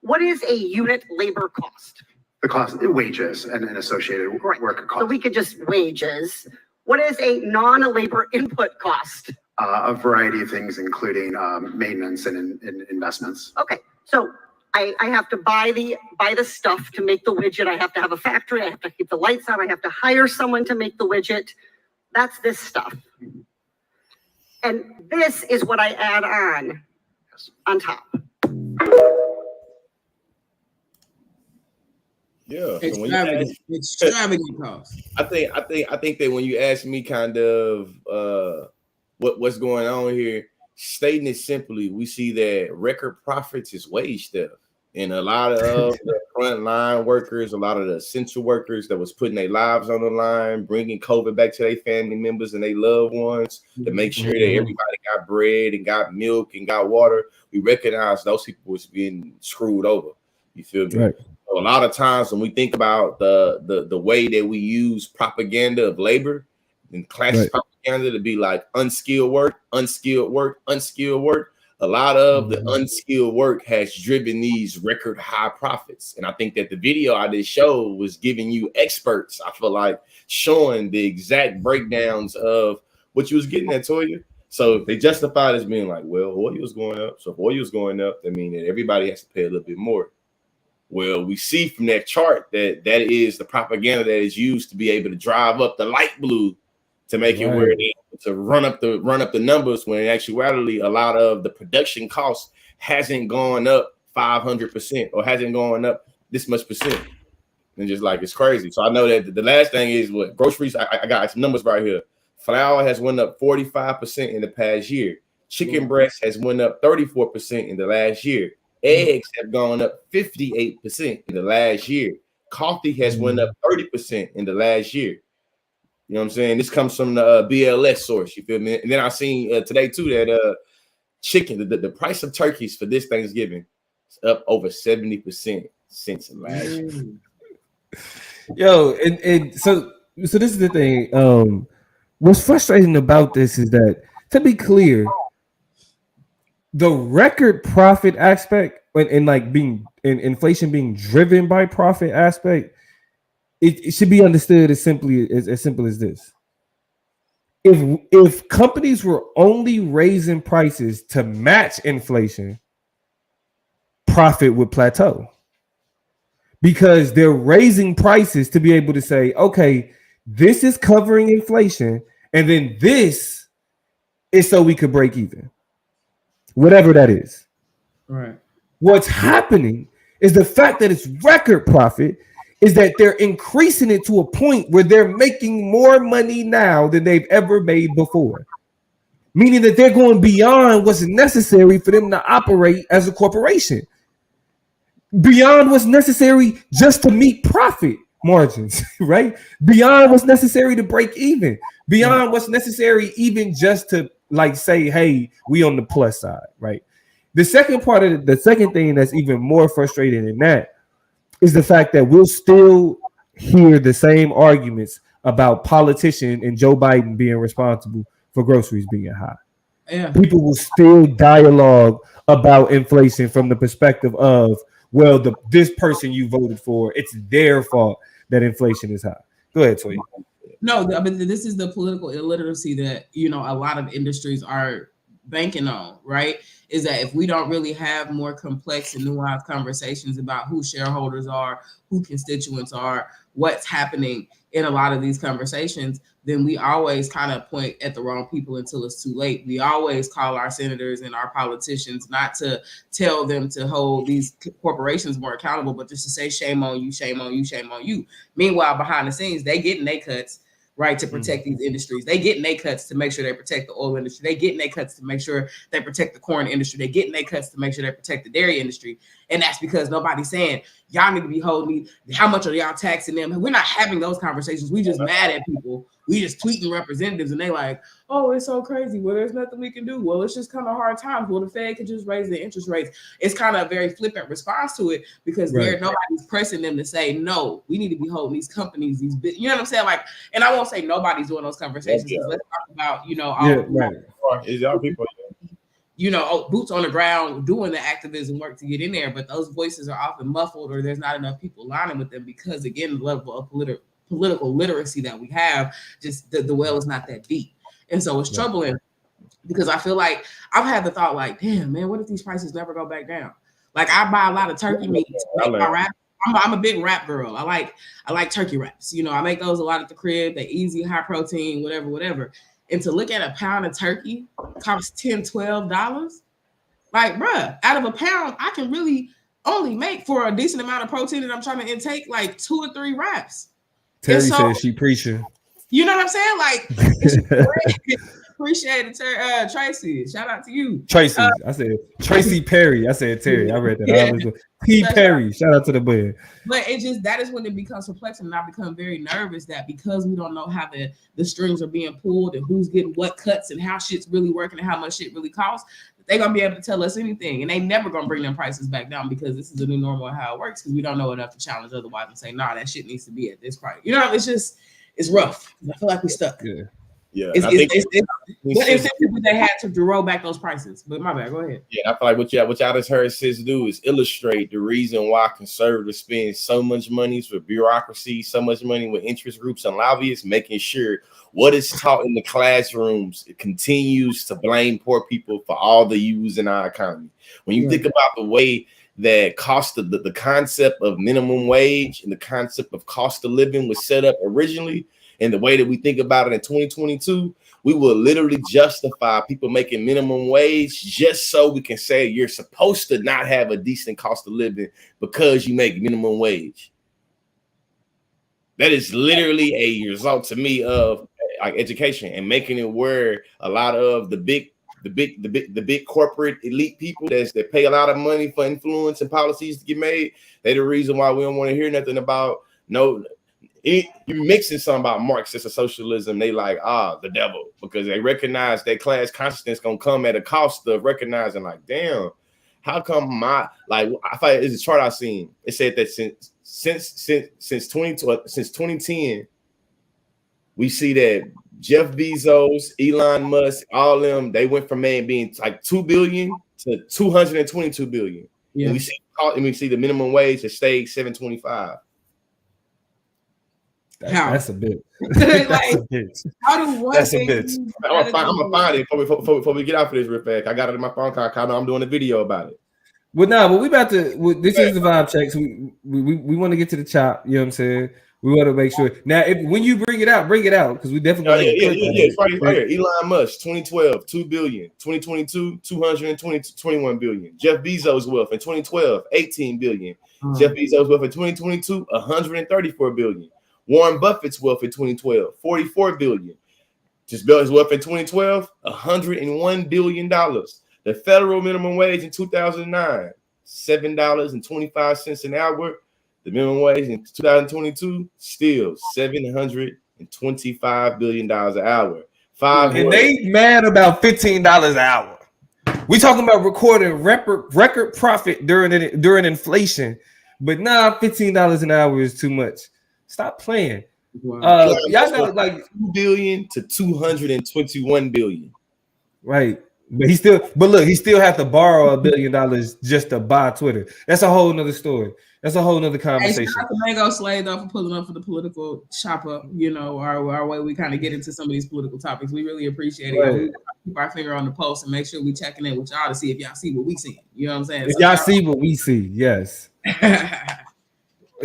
What is a unit labor cost? The cost, wages and associated work costs. So we could just wages. What is a non-labor input cost? A variety of things, including maintenance and investments. Okay, so I have to buy the stuff to make the widget. I have to have a factory. I have to keep the lights on. I have to hire someone to make the widget. That's this stuff. And this is what I add on top. Yeah. Extravagant cost. I think that when you ask me kind of what's going on here, stating it simply, we see that record profits is wage theft. And a lot of the frontline workers, a lot of the essential workers that was putting their lives on the line, bringing COVID back to their family members and their loved ones to make sure that everybody got bread and got milk and got water. We recognize those people was being screwed over. You feel me? Right. So a lot of times when we think about the way that we use propaganda of labor and class propaganda to be like unskilled work, unskilled work, unskilled work, a lot of the unskilled work has driven these record high profits. And I think that the video I just showed was giving you experts, I feel like, showing the exact breakdowns of what you was getting at, Toya. So they justified as being like, well, oil was going up. So if oil was going up, that means that everybody has to pay a little bit more. Well, we see from that chart that is the propaganda that is used to be able to drive up the light blue to make it where it is to run up the numbers, when in actuality a lot of the production cost hasn't gone up 500% or hasn't gone up this much percent. And just like it's crazy. So I know that the last thing is what groceries. I got some numbers right here. Flour has went up 45% in the past year. Chicken breast has went up 34% in the last year. Eggs have gone up 58% in the last year. Coffee has went up 30% in the last year. You know what I'm saying? This comes from the BLS source. You feel me? And then I seen today too that chicken, the price of turkeys for this Thanksgiving is up over 70% since last year. Yo, and so this is the thing. What's frustrating about this is that, to be clear, the record profit aspect and like being in inflation being driven by profit aspect, it should be understood as simple as this. If companies were only raising prices to match inflation, profit would plateau. Because they're raising prices to be able to say, okay, this is covering inflation, and then this is so we could break even. Whatever that is. Right. What's happening is the fact that it's record profit is that they're increasing it to a point where they're making more money now than they've ever made before. Meaning that they're going beyond what's necessary for them to operate as a corporation. Beyond what's necessary just to meet profit margins, right? Beyond what's necessary to break even. Beyond what's necessary even just to like say, hey, we on the plus side, right? The second part of the second thing that's even more frustrating than that is the fact that we'll still hear the same arguments about politician and Joe Biden being responsible for groceries being high. Yeah. People will still dialogue about inflation from the perspective of, well, this person you voted for, it's their fault that inflation is high. Go ahead, Toya. No, I mean, this is the political illiteracy that, a lot of industries are banking on, right? Is that if we don't really have more complex and nuanced conversations about who shareholders are, who constituents are, what's happening in a lot of these conversations, then we always kind of point at the wrong people until it's too late. We always call our senators and our politicians not to tell them to hold these corporations more accountable, but just to say, shame on you, shame on you, shame on you. Meanwhile, behind the scenes, they getting their cuts, right, to protect these industries. They getting their cuts to make sure they protect the oil industry. They getting their cuts to make sure they protect the corn industry. They getting their cuts to make sure they protect the dairy industry. And that's because nobody's saying, y'all need to be holding me. How much are y'all taxing them? We're not having those conversations. We just mad at people. We just tweeting representatives and they like, oh, it's so crazy. Well, there's nothing we can do. Well, it's just kind of hard times. Well, the Fed could just raise the interest rates. It's kind of a very flippant response to it because nobody's pressing them to say, no, we need to be holding these companies, you know what I'm saying? Like, and I won't say nobody's doing those conversations. Let's talk about, Is y'all people? Boots on the ground doing the activism work to get in there, but those voices are often muffled or there's not enough people lining with them because, again, the level of political literacy that we have, just the well is not that deep. And so it's troubling because I feel like I've had the thought like, damn, man, what if these prices never go back down? Like I buy a lot of turkey meat to make my wrap. I'm a big wrap girl. I like turkey wraps. I make those a lot at the crib. They're easy, high protein, whatever. And to look at a pound of turkey costs $10, $12. Like, bruh, out of a pound, I can really only make for a decent amount of protein that I'm trying to intake like 2 or 3 wraps. Terry says she preaching. You know what I'm saying? Like, appreciate it, Tracy. Shout out to you. Tracy. I said Tracy Perry. I said Terry. I read that. P. Perry. Shout out to the boy. But that is when it becomes perplexing, and I become very nervous that because we don't know how the strings are being pulled and who's getting what cuts and how shit's really working and how much shit really costs, they're gonna be able to tell us anything, and they never gonna bring them prices back down because this is the new normal and how it works because we don't know enough to challenge otherwise and say, nah, that shit needs to be at this price. It's rough. I feel like we stuck. Yeah. What incentive did they have to roll back those prices? But my bad, go ahead. Yeah, I feel like what y'all just heard sis do is illustrate the reason why conservatives spend so much money for bureaucracy, so much money with interest groups and lobbyists, making sure what is taught in the classrooms it continues to blame poor people for all the use in our economy. When you think about the way that the concept of minimum wage and the concept of cost of living was set up originally, and the way that we think about it in 2022, we will literally justify people making minimum wage just so we can say you're supposed to not have a decent cost of living because you make minimum wage. That is literally a result to me of like education and making it where a lot of the big corporate elite people that pay a lot of money for influence and policies to get made. They're the reason why we don't want to hear nothing about you're mixing something about Marxist or socialism. They like the devil because they recognize that class consciousness gonna come at a cost of recognizing like, damn, how come I thought it's a chart I seen. It said that since 2010, we see that Jeff Bezos, Elon Musk, all of them, they went from being like 2 billion to 222 billion. Yeah. And we see the minimum wage that stayed $7.25. That's a bit. That's a bit. That's a bit. I'm gonna find it before we get out for this real fast. I got it in my phone call. I'm doing a video about it. Well, we about to. This is the vibe check. So we want to get to the chop. You know what I'm saying? We want to make sure. Now, when you bring it out because we definitely. It's right here. Elon Musk, 2012, 2 billion. 2022, 21 billion. Jeff Bezos' wealth in 2012, 18 billion. Jeff Bezos' wealth in 2022, 134 billion. Warren Buffett's wealth in 2012, 44 billion. Just built his wealth in 2012, $101 billion. The federal minimum wage in 2009, $7.25 an hour. The minimum wage in 2022, still $725 billion an hour. And they mad about $15 an hour. We talking about recording record profit during inflation, but $15 an hour is too much. Stop playing. Wow. Y'all know like 2 billion to 221 billion. Right. But he still had to borrow $1 billion just to buy Twitter. That's a whole nother story. That's a whole nother conversation. Hey, shout out to Mango Slade though for pulling up for the political chop up. Our way we kind of get into some of these political topics. We really appreciate it. Right. We keep our finger on the pulse and make sure we checking in with y'all to see if y'all see what we see. You know what I'm saying? If y'all see what we see, yes.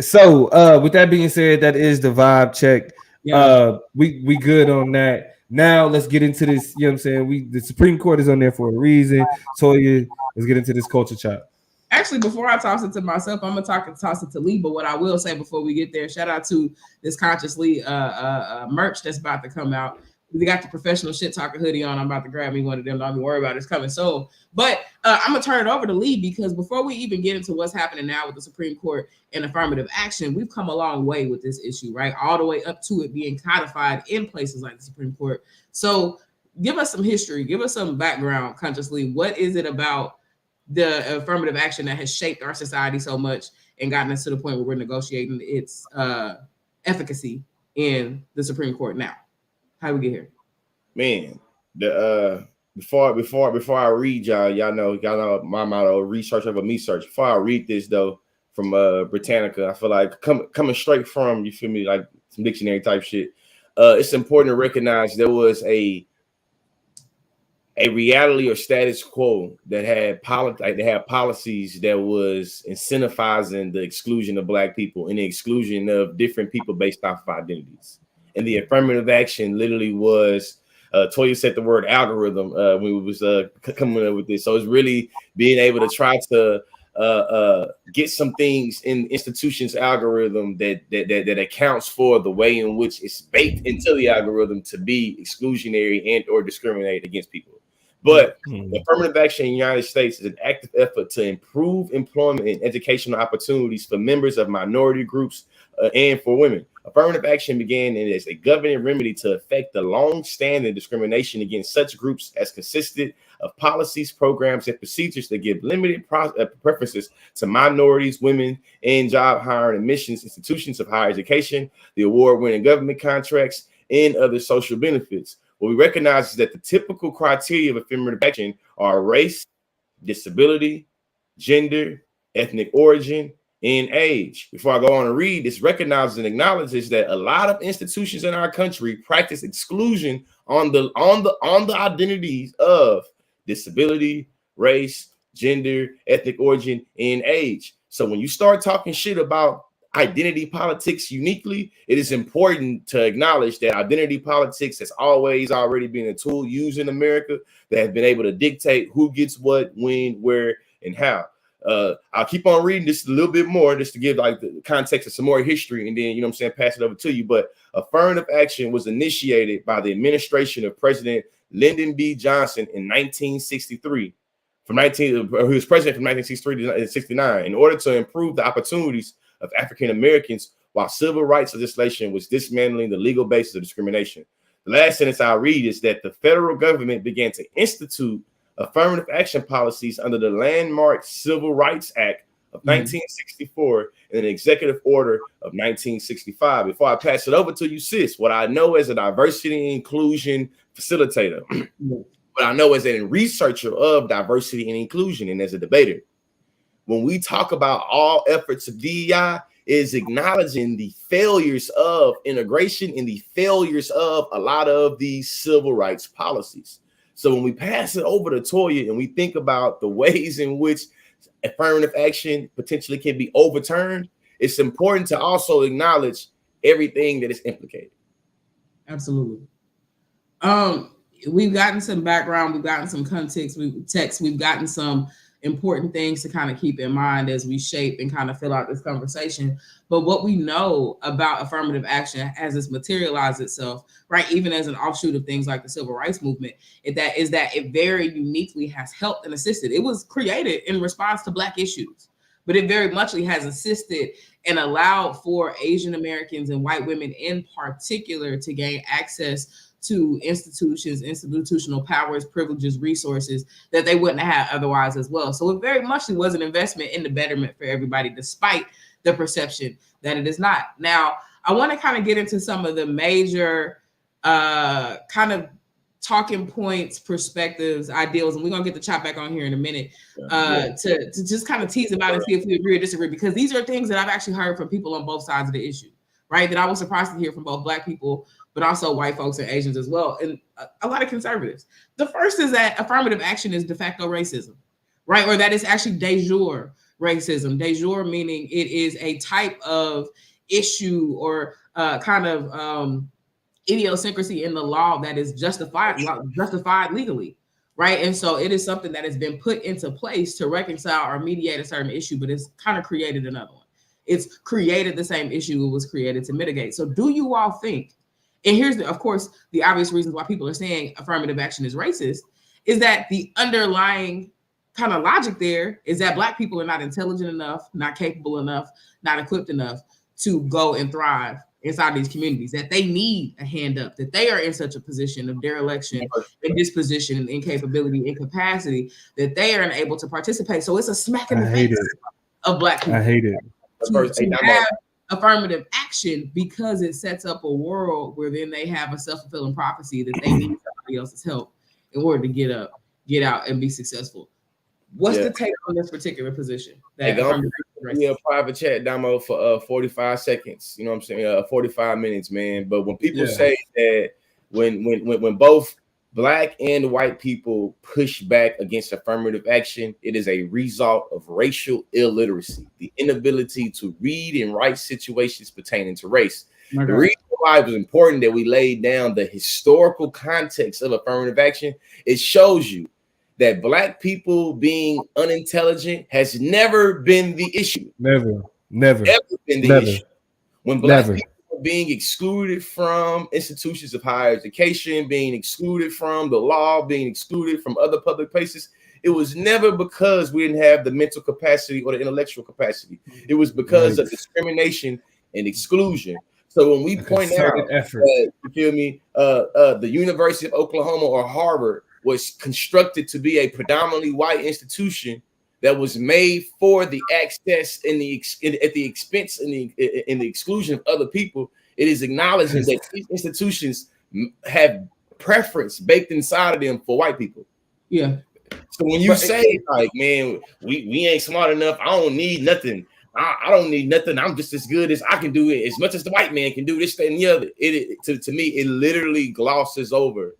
So with that being said, that is the vibe check. Yeah. We good on that. Now let's get into this. You know what I'm saying? The Supreme Court is on there for a reason. Toya, let's get into this culture chop. Actually, before I toss it to myself, I'm gonna toss it to Lee. But what I will say before we get there, shout out to this Consciously merch that's about to come out. We got the professional shit talker hoodie on. I'm about to grab me one of them. Don't be worried about it. It's coming soon. But I'm going to turn it over to Lee, because before we even get into what's happening now with the Supreme Court and affirmative action, we've come a long way with this issue, right? All the way up to it being codified in places like the Supreme Court. So give us some history. Give us some background, consciously. What is it about the affirmative action that has shaped our society so much and gotten us to the point where we're negotiating its efficacy in the Supreme Court now? How we get here? Man, the before I read y'all know my motto: research over me search. Before I read this though, from Britannica, I feel like coming straight from, you feel me, like some dictionary type shit. It's important to recognize there was a reality or status quo that had policies that was incentivizing the exclusion of Black people and the exclusion of different people based off of identities. And the affirmative action literally was, Toya said the word algorithm when we was coming up with this. So it's really being able to try to get some things in institutions' algorithm that accounts for the way in which it's baked into the algorithm to be exclusionary and or discriminate against people. But affirmative action in the United States is an active effort to improve employment and educational opportunities for members of minority groups and for women. Affirmative action began as a governing remedy to affect the long-standing discrimination against such groups as consisted of policies, programs, and procedures that give limited preferences to minorities, women, and job hiring admissions, institutions of higher education, the award-winning government contracts, and other social benefits. What we recognize is that the typical criteria of affirmative action are race, disability, gender, ethnic origin, and age. Before I go on and read, this recognizes and acknowledges that a lot of institutions in our country practice exclusion on the identities of disability, race, gender, ethnic origin, and age. So when you start talking shit about identity politics uniquely, it is important to acknowledge that identity politics has always already been a tool used in America that has been able to dictate who gets what, when, where, and how. I'll keep on reading this a little bit more just to give like the context of some more history, and then, you know what I'm saying, pass it over to you. But affirmative action was initiated by the administration of President Lyndon B. Johnson in 1963. He was president from 1963 to 1969 in order to improve the opportunities of African Americans while civil rights legislation was dismantling the legal basis of discrimination. The last sentence I'll read is that the federal government began to institute affirmative action policies under the landmark Civil Rights Act of 1964 and an executive order of 1965. Before I pass it over to you, sis, what I know as a diversity and inclusion facilitator, what I know as a researcher of diversity and inclusion and as a debater, when we talk about all efforts of DEI, is acknowledging the failures of integration and the failures of a lot of these civil rights policies. So when we pass it over to Toya and we think about the ways in which affirmative action potentially can be overturned, it's important to also acknowledge everything that is implicated. Absolutely. We've gotten some background, we've gotten some context, we've gotten some important things to kind of keep in mind as we shape and kind of fill out this conversation. But what we know about affirmative action as it's materialized itself, right, even as an offshoot of things like the civil rights movement, is that it very uniquely has helped and assisted. It was created in response to Black issues, but it very muchly has assisted and allowed for Asian Americans and white women in particular to gain access to institutions, institutional powers, privileges, resources that they wouldn't have otherwise as well. So it very much was an investment in the betterment for everybody, despite the perception that it is not. Now, I want to kind of get into some of the major kind of talking points, perspectives, ideals, and we're going to get the chop back on here in a minute to just kind of tease them out and see if we agree or disagree, because these are things that I've actually heard from people on both sides of the issue, right? That I was surprised to hear from both Black people, but also white folks and Asians as well, and a lot of conservatives. The first is that affirmative action is de facto racism, right? Or that is actually de jure racism. De jure meaning it is a type of issue or kind of idiosyncrasy in the law that is justified legally, right? And so it is something that has been put into place to reconcile or mediate a certain issue, but it's kind of created another one. It's created the same issue it was created to mitigate. So do you all think And here's of course, the obvious reasons why people are saying affirmative action is racist is that the underlying kind of logic there is that Black people are not intelligent enough, not capable enough, not equipped enough to go and thrive inside these communities, that they need a hand up, that they are in such a position of dereliction and disposition and incapability, incapacity, that they are unable to participate. So it's a smack in the face of Black people. I hate it. To have affirmative action because it sets up a world where then they have a self-fulfilling prophecy that they need somebody else's help in order to get out and be successful. What's the take on this particular position? We a private chat, Damo, for 45 seconds. You know what I'm saying? 45 minutes, man. But when people say that when both Black and white people push back against affirmative action, it is a result of racial illiteracy, the inability to read and write situations pertaining to race. The reason why it was important that we laid down the historical context of affirmative action, it shows you that Black people being unintelligent has never been the issue. Never been the issue. When Black people are being excluded from institutions of higher education, being excluded from the law, being excluded from other public places, it was never because we didn't have the mental capacity or the intellectual capacity. It was because of discrimination and exclusion. So when we point out, you feel me, the University of Oklahoma or Harvard was constructed to be a predominantly white institution that was made for the access and at the expense and the exclusion of other people, it is acknowledging that these institutions have preference baked inside of them for white people. Yeah. So when you say like, man, we ain't smart enough, I don't need nothing. I don't need nothing. I'm just as good as I can do it as much as the white man can do this, that, and the other. To me, it literally glosses over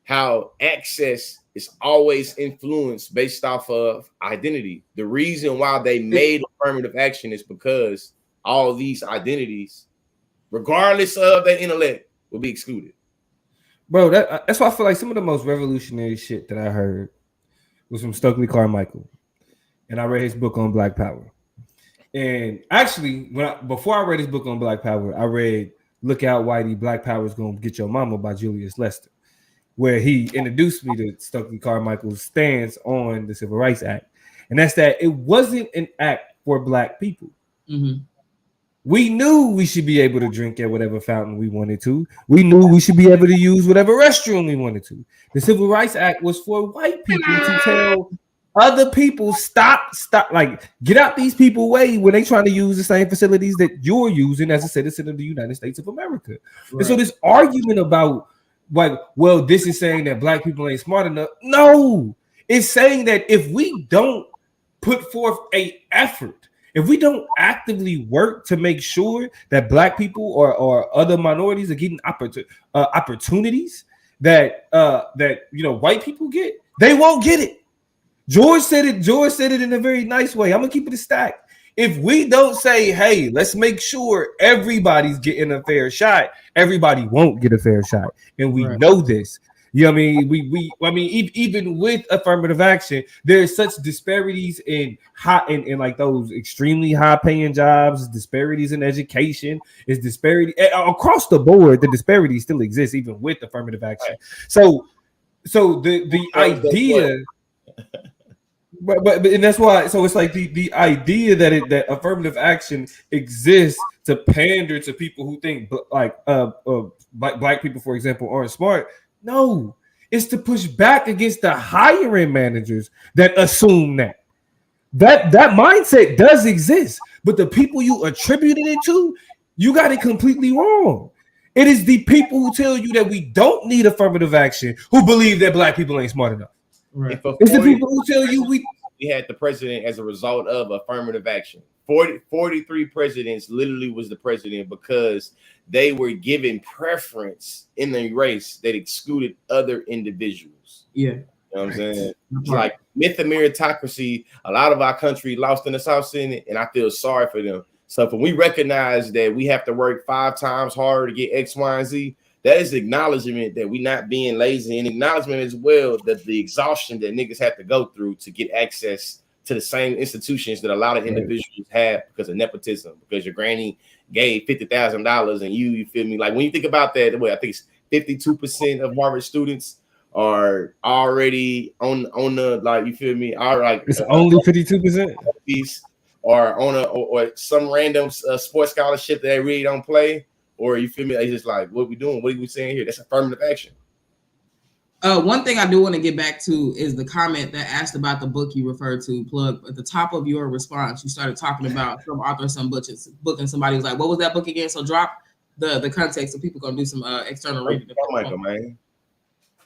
how access is always influenced based off of identity. The reason why they made affirmative action is because all these identities, regardless of their intellect, will be excluded. Bro, that's why I feel like some of the most revolutionary shit that I heard was from Stokely Carmichael. And I read his book on Black Power. And actually, before I read his book on Black Power, I read Look Out Whitey, Black Power is Gonna Get Your Mama by Julius Lester, where he introduced me to Stokely Carmichael's stance on the Civil Rights Act. And that's that it wasn't an act for Black people. Mm-hmm. We knew we should be able to drink at whatever fountain we wanted to. We knew we should be able to use whatever restroom we wanted to. The Civil Rights Act was for white people to tell other people, stop, like get out these people way when they trying to use the same facilities that you're using as a citizen of the United States of America. Right. And so this argument about like, well, this is saying that Black people ain't smart enough. No, it's saying that if we don't put forth an effort, if we don't actively work to make sure that Black people or other minorities are getting opportunities that white people get, they won't get it. George said it in a very nice way. I'm gonna keep it a stack. If we don't say, hey, let's make sure everybody's getting a fair shot, everybody won't get a fair shot. And we know this. You know what I mean? Even with affirmative action, there's such disparities in like those extremely high paying jobs, disparities in education, is disparity across the board. The disparity still exists even with affirmative action. So the idea. But and that's why. So it's like the idea that affirmative action exists to pander to people who think like Black people, for example, aren't smart. No, it's to push back against the hiring managers that assume that mindset does exist, but the people you attributed it to, you got it completely wrong. It is the people who tell you that we don't need affirmative action who believe that Black people ain't smart enough. Right. It's the people who tell you we had the president as a result of affirmative action. 43 presidents literally was the president because they were given preference in the race that excluded other individuals. Yeah. You know what I'm saying? It's like myth of meritocracy. A lot of our country lost in the South Senate, and I feel sorry for them. So when we recognize that we have to work 5 times harder to get X, Y, and Z, that is acknowledgement that we're not being lazy, and acknowledgement as well that the exhaustion that niggas have to go through to get access to the same institutions that a lot of individuals have because of nepotism, because your granny gave $50,000 and you feel me? Like when you think about that, I think it's 52% of Harvard students are already on the, like, you feel me? Are like it's only 52%, or on or some random sports scholarship that they really don't play, or you feel me? It's just like, what we doing? What are we saying here? That's affirmative action. One thing I do want to get back to is the comment that asked about the book you referred to. Plug at the top of your response, you started talking about some author, some book, and somebody was like, "What was that book again?" So drop the context so people gonna do some external reading.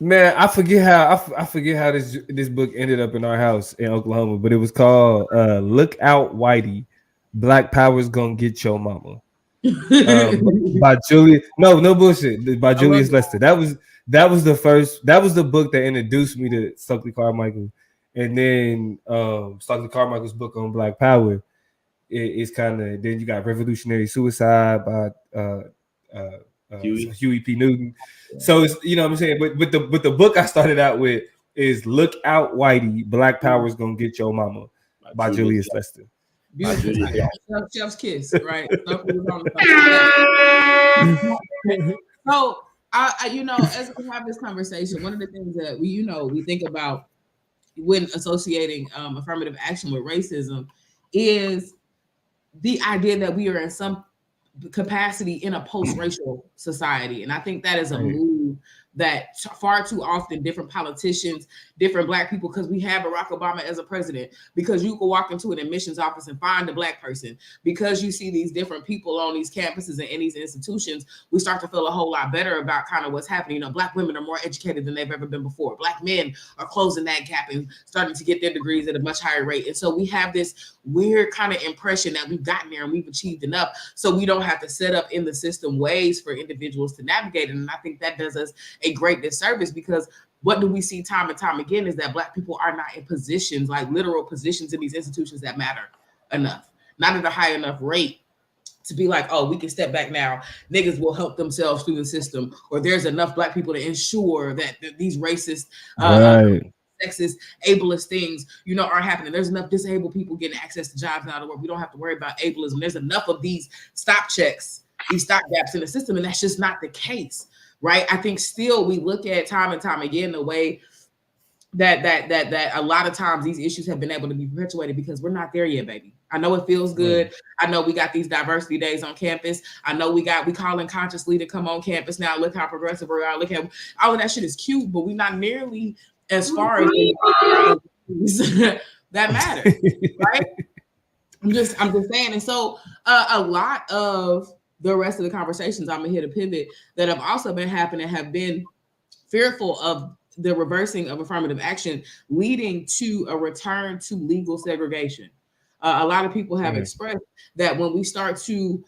Man, I forget how this book ended up in our house in Oklahoma, but it was called "Look Out, Whitey, Black Power's Gonna Get Your Mama." By Julia, no bullshit. By Julius Lester. That was the book that introduced me to Stokely Carmichael, and then Stokely Carmichael's book on Black Power is kind of, then you got Revolutionary Suicide by Huey P. Newton. So it's, you know what I'm saying, but the book I started out with is "Look Out, Whitey, Black Power's Gonna Get Your Mama" by Julius Lester. Beautiful. Chef's kiss, right? So, as we have this conversation, one of the things that we think about when associating affirmative action with racism is the idea that we are in some capacity in a post-racial society. And I think that is a move that far too often different politicians, different Black people, because we have Barack Obama as a president, because you can walk into an admissions office and find a Black person, because you see these different people on these campuses and in these institutions, we start to feel a whole lot better about kind of what's happening. Black women are more educated than they've ever been before. Black men are closing that gap and starting to get their degrees at a much higher rate. And so we have this weird kind of impression that we've gotten there and we've achieved enough, so we don't have to set up in the system ways for individuals to navigate it. And I think that does us a great disservice, because what do we see time and time again is that Black people are not in positions, like literal positions in these institutions that matter enough, not at a high enough rate to be like, oh, we can step back now. Niggas will help themselves through the system, or there's enough Black people to ensure that these racist, sexist, ableist things, aren't happening. There's enough disabled people getting access to jobs now to where we don't have to worry about ableism. There's enough of these stop checks, these stop gaps in the system, and that's just not the case. Right. I think still we look at time and time again the way that a lot of times these issues have been able to be perpetuated because we're not there yet, baby. I know it feels good. I know we got these diversity days on campus. I know we calling consciously to come on campus now. Look how progressive we are. Look at all of that shit is cute, but we're not nearly as far as that matter. Right. I'm just saying. And so a lot of the rest of the conversations I'm here to pivot that have also been happening have been fearful of the reversing of affirmative action leading to a return to legal segregation. A lot of people have expressed that when we start to,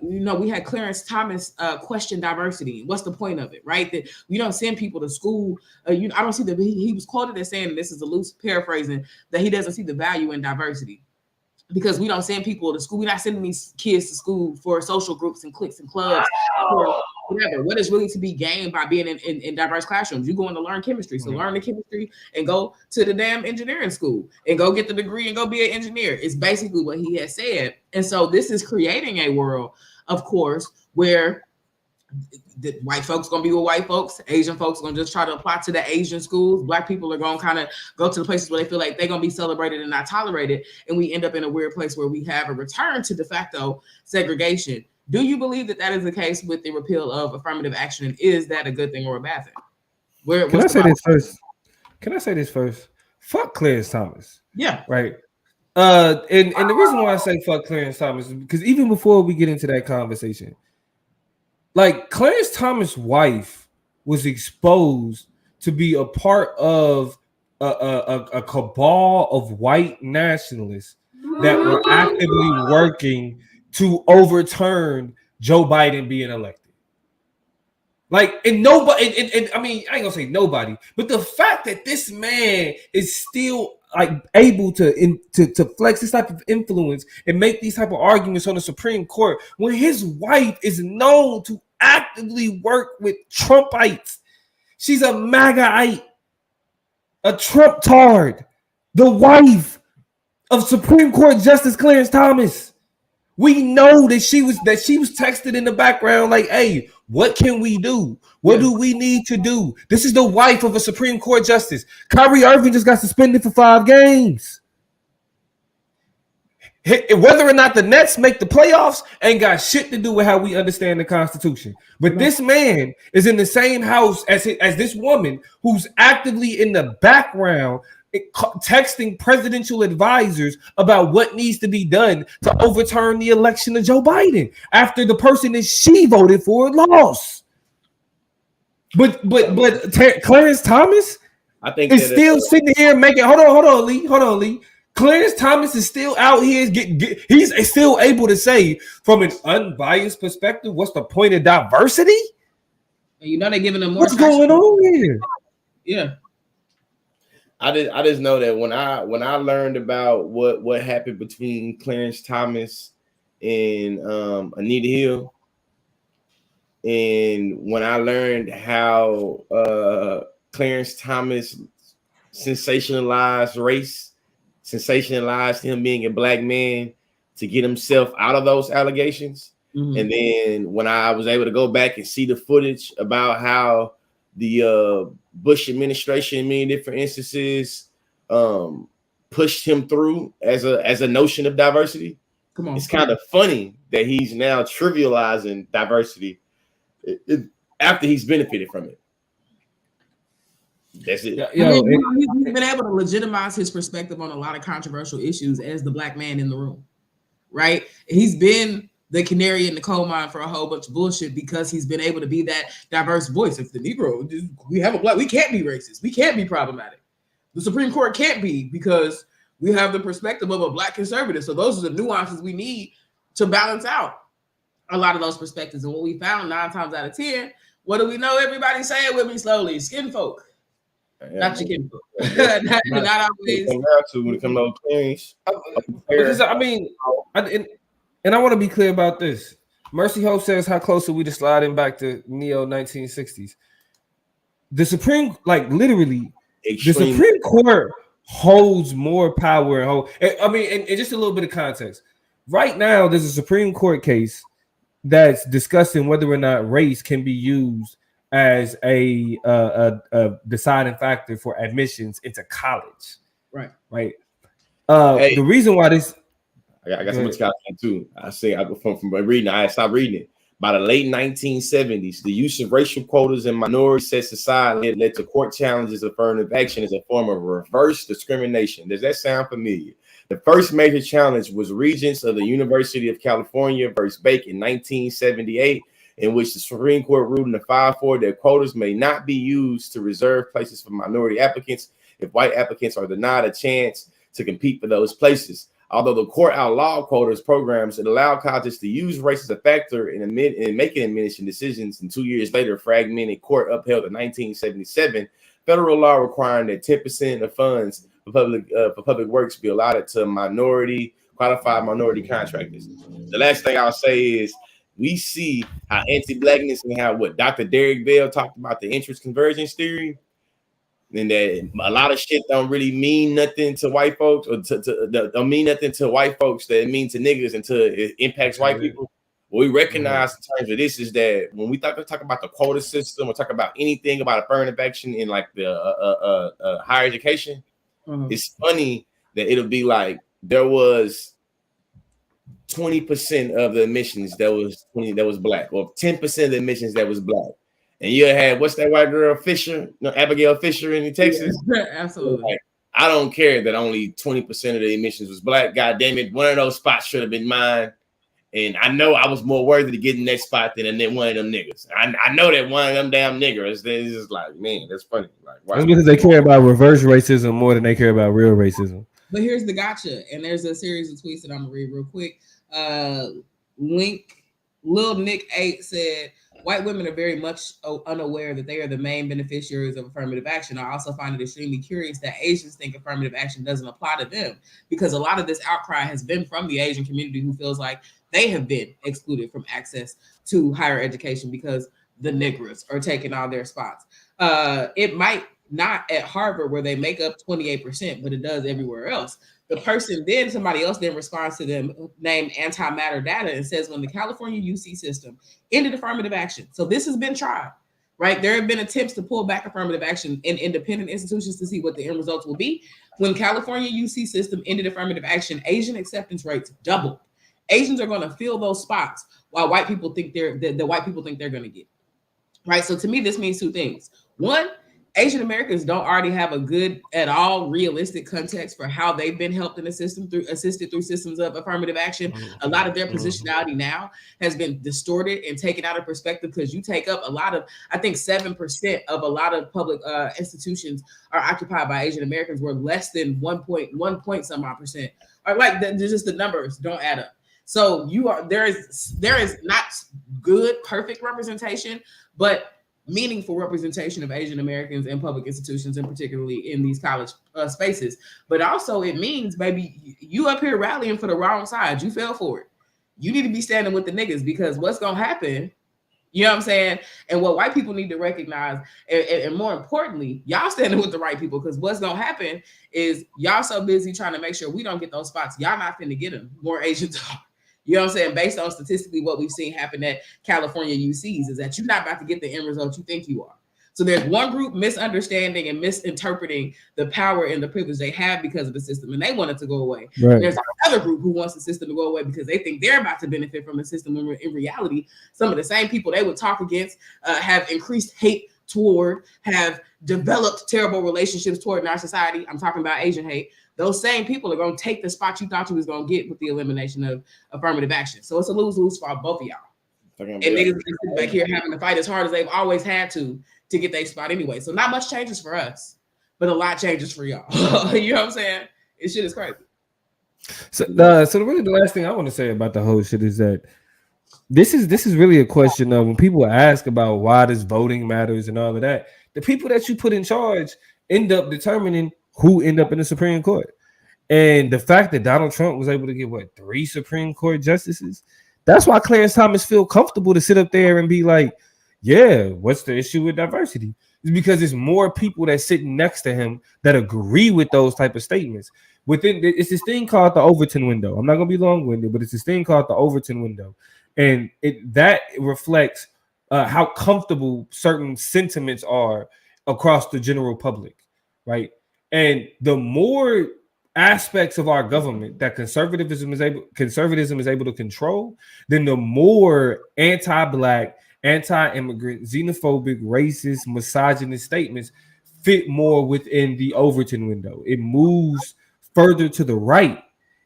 we had Clarence Thomas question diversity. What's the point of it, right? That we don't send people to school. I don't see he was quoted as saying, and this is a loose paraphrasing, that he doesn't see the value in diversity. Because we don't send people to school. We're not sending these kids to school for social groups and cliques and clubs or whatever. What is really to be gained by being in diverse classrooms? You're going to learn chemistry. So learn the chemistry and go to the damn engineering school and go get the degree and go be an engineer. It's basically what he has said. And so this is creating a world, of course, where the white folks gonna be with white folks, Asian folks gonna just try to apply to the Asian schools. Black people are gonna kind of go to the places where they feel like they're gonna be celebrated and not tolerated, and we end up in a weird place where we have a return to de facto segregation. Do you believe that is the case with the repeal of affirmative action? And is that a good thing or a bad thing? Can I say this first? Fuck Clarence Thomas. Yeah. Right. And the reason why I say fuck Clarence Thomas is because even before we get into that conversation, like Clarence Thomas' wife was exposed to be a part of a cabal of white nationalists that were actively working to overturn Joe Biden being elected. Like, and nobody, and I mean, I ain't gonna say nobody, but the fact that this man is still like able to flex this type of influence and make these type of arguments on the Supreme Court when his wife is known to actively work with Trumpites. She's a MAGAite, a Trump-tard. The wife of Supreme Court Justice Clarence Thomas. We know that she was texted in the background like, hey, what can we do? What do we need to do? This is the wife of a Supreme Court justice. Kyrie Irving just got suspended for 5 games. Whether or not the Nets make the playoffs ain't got shit to do with how we understand the Constitution. But this man is in the same house as this woman who's actively in the background texting presidential advisors about what needs to be done to overturn the election of Joe Biden after the person that she voted for lost. But Clarence Thomas, I think, is still sitting here making. Hold on, Lee. Clarence Thomas is still out here. He's still able to say, from an unbiased perspective, what's the point of diversity? And you know they're giving them more. What's going on here? Yeah. I just know that when I learned about what happened between Clarence Thomas and Anita Hill, and when I learned how Clarence Thomas sensationalized race, sensationalized him being a black man to get himself out of those allegations, and then when I was able to go back and see the footage about how the Bush administration in many different instances pushed him through as a notion of diversity. It's kind of funny that he's now trivializing diversity after he's benefited from it. That's it. He's been able to legitimize his perspective on a lot of controversial issues as the black man in the room, right? He's been the canary in the coal mine for a whole bunch of bullshit because he's been able to be that diverse voice. If the Negro, we have a black, we can't be racist. We can't be problematic. The Supreme Court can't be because we have the perspective of a black conservative. So those are the nuances we need to balance out a lot of those perspectives. And what we found 9 times out of 10, what do we know? Everybody say it with me slowly. Skin folk. Not your kin folk. not always. When it comes to claims. Because I mean, and I want to be clear about this. Mercy Hope says, how close are we to sliding back to neo 1960s? The Supreme, literally, the Supreme Court holds more power. And just a little bit of context. Right now, there's a Supreme Court case that's discussing whether or not race can be used as a deciding factor for admissions into college. Right. The reason why this. I got so much content too. I go from reading. I stopped reading it. By the late 1970s, the use of racial quotas in minority set society led to court challenges of affirmative action as a form of reverse discrimination. Does that sound familiar? The first major challenge was Regents of the University of California versus Bake in 1978, in which the Supreme Court ruled in the 5-4 that quotas may not be used to reserve places for minority applicants if white applicants are denied a chance to compete for those places. Although the court outlawed quotas programs, it allowed colleges to use race as a factor in making admission decisions. And 2 years later, fragmented court upheld the 1977 federal law requiring that 10% of funds for public works be allotted to qualified minority contractors. The last thing I'll say is we see how anti-blackness and how what Dr. Derek Bell talked about the interest convergence theory. And that a lot of shit don't really mean nothing to white folks, or don't mean nothing to white folks that it means to niggas until it impacts white people. What we recognize in terms of this is that when we talk about the quota system or talk about anything about affirmative action in the higher education, it's funny that it'll be like there was 20% of the admissions that was black, or 10% of the admissions that was black. And you had, what's that white girl, Abigail Fisher in Texas? Yeah, absolutely. I don't care that only 20% of the admissions was black. God damn it, one of those spots should have been mine. And I know I was more worthy to get in that spot than one of them niggas. I know that one of them damn niggers is just like, man, that's funny. That's because they care about reverse racism more than they care about real racism. But here's the gotcha. And there's a series of tweets that I'm going to read real quick. Lil Nick 8 said, white women are very much unaware that they are the main beneficiaries of affirmative action. I also find it extremely curious that Asians think affirmative action doesn't apply to them, because a lot of this outcry has been from the Asian community who feels like they have been excluded from access to higher education because the niggers are taking all their spots. It might not at Harvard where they make up 28%, but it does everywhere else. somebody else then responds to them named anti-matter data and says, when the California UC system ended affirmative action. So this has been tried, right? There have been attempts to pull back affirmative action in independent institutions to see what the end results will be. When California UC system ended affirmative action, Asian acceptance rates doubled. Asians are going to fill those spots while white people think they're going to get. Right. So to me, this means two things. One, Asian Americans don't already have a good at all realistic context for how they've been helped in the system assisted through systems of affirmative action. A lot of their positionality now has been distorted and taken out of perspective because you take up a lot of, I think 7% of a lot of public institutions are occupied by Asian Americans, where less than 1 point some odd percent are like just the numbers don't add up. So there is not good, perfect representation, but meaningful representation of Asian Americans in public institutions, and particularly in these college spaces. But also it means, baby, you up here rallying for the wrong side. You fell for it. You need to be standing with the niggas, because what's going to happen, you know what I'm saying? And what white people need to recognize, and more importantly, y'all standing with the right people, because what's going to happen is y'all so busy trying to make sure we don't get those spots. Y'all not finna get them. More Asians are. You know what I'm saying? Based on statistically what we've seen happen at California UCs is that you're not about to get the end result you think you are. So there's one group misunderstanding and misinterpreting the power and the privilege they have because of the system, and they want it to go away. Right. There's another group who wants the system to go away because they think they're about to benefit from the system. When in reality, some of the same people they would talk against have increased hate toward, have developed terrible relationships toward in our society. I'm talking about Asian hate. Those same people are going to take the spot you thought you was going to get with the elimination of affirmative action. So it's a lose-lose for both of y'all. And niggas are back here having to fight as hard as they've always had to get their spot anyway. So not much changes for us, but a lot changes for y'all. You know what I'm saying? This shit is crazy. So really the last thing I want to say about the whole shit is that this is really a question of when people ask about why does voting matters and all of that, the people that you put in charge end up determining who end up in the Supreme Court. And the fact that Donald Trump was able to get 3 Supreme Court justices, that's why Clarence Thomas feel comfortable to sit up there and be like, yeah, what's the issue with diversity? It's because there's more people that sitting next to him that agree with those type of statements. It's this thing called the Overton window. I'm not gonna be long-winded, but it's this thing called the Overton window. And that reflects how comfortable certain sentiments are across the general public, right? And the more aspects of our government that conservatism is able to control, then the more anti-Black, anti-immigrant, xenophobic, racist, misogynist statements fit more within the Overton window. It moves further to the right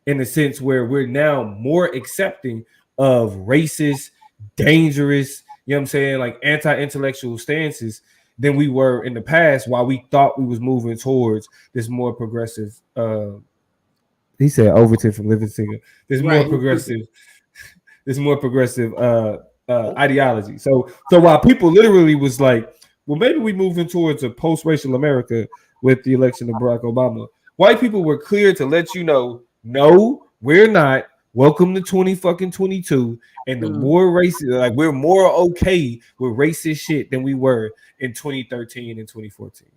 in a sense where we're now more accepting of racist, dangerous, you know what I'm saying, like anti-intellectual stances than we were in the past, while we thought we was moving towards this more progressive, he said Overton from Living Singer, this more progressive ideology. So while people literally was like, well, maybe we moving towards a post-racial America with the election of Barack Obama, white people were clear to let you know, no, we're not. Welcome to 2022. And the more racist, like we're more okay with racist shit than we were in 2013 and 2014.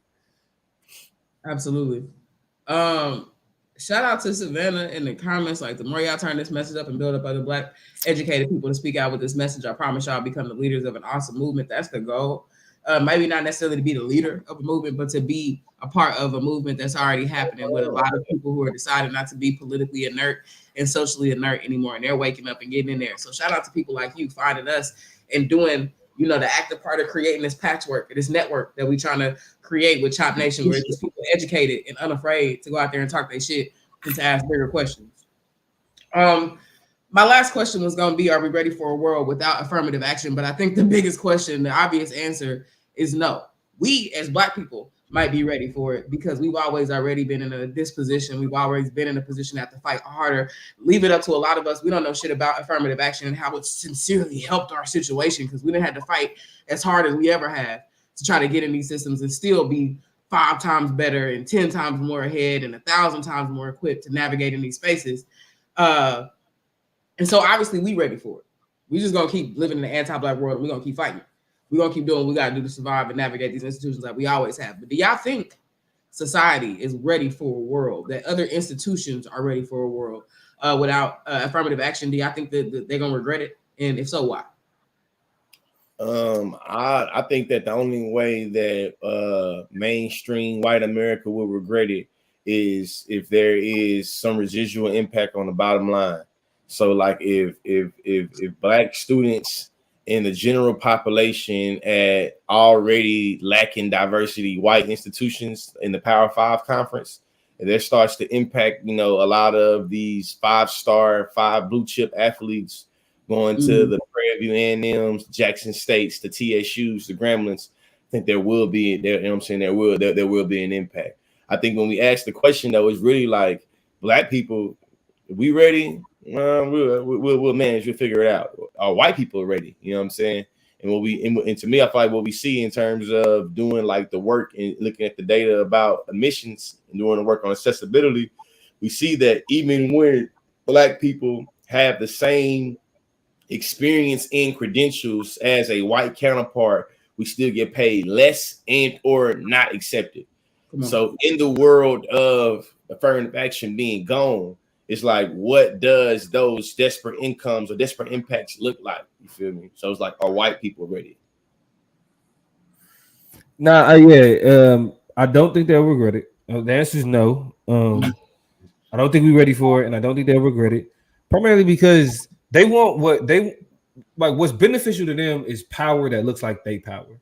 Absolutely. Shout out to Savannah in the comments. Like, the more y'all turn this message up and build up other Black educated people to speak out with this message, I promise y'all become the leaders of an awesome movement. That's the goal. Maybe not necessarily to be the leader of a movement, but to be a part of a movement that's already happening with a lot of people who are deciding not to be politically inert and socially inert anymore. And they're waking up and getting in there. So shout out to people like you finding us and doing, you know, the active part of creating this patchwork, this network that we're trying to create with Chop Nation, where it's people educated and unafraid to go out there and talk their shit and to ask bigger questions. My last question was going to be, are we ready for a world without affirmative action? But I think the biggest question, the obvious answer is no. We as Black people might be ready for it because we've always already been in a disposition. We've always been in a position to have to fight harder. Leave it up to a lot of us. We don't know shit about affirmative action and how it sincerely helped our situation, because we didn't have to fight as hard as we ever have to try to get in these systems and still be 5 times better and 10 times more ahead and 1,000 times more equipped to navigate in these spaces. And so obviously we ready for it. We just gonna keep living in the anti-Black world, and we're gonna keep fighting. We're gonna keep doing what we gotta do to survive and navigate these institutions like we always have. But do y'all think society is ready for a world, that other institutions are ready for a world without affirmative action. Do y'all think that they're gonna regret it? And if so, why? I think that the only way that mainstream white America will regret it is if there is some residual impact on the bottom line. So like if black students in the general population at already lacking diversity white institutions in the Power 5 conference, and that starts to impact, a lot of these 5-star, 5 blue chip athletes going to the Prairie View A&Ms, Jackson States, the TSUs, the Gremlins, I think there will be, there will be an impact. I think when we ask the question though, it's really like black people, if we ready, we'll manage, we'll figure it out. Our white people are ready, you know what I'm saying? And to me, I feel like what we see in terms of doing like the work and looking at the data about emissions and doing the work on accessibility, we see that even when black people have the same experience and credentials as a white counterpart, we still get paid less and or not accepted. So in the world of affirmative action being gone, it's like, what does those desperate incomes or desperate impacts look like? You feel me? So it's like, are white people ready? I don't think they'll regret it. The answer is no. I don't think we're ready for it, and I don't think they'll regret it. Primarily because they want what's beneficial to them is power that looks like they power.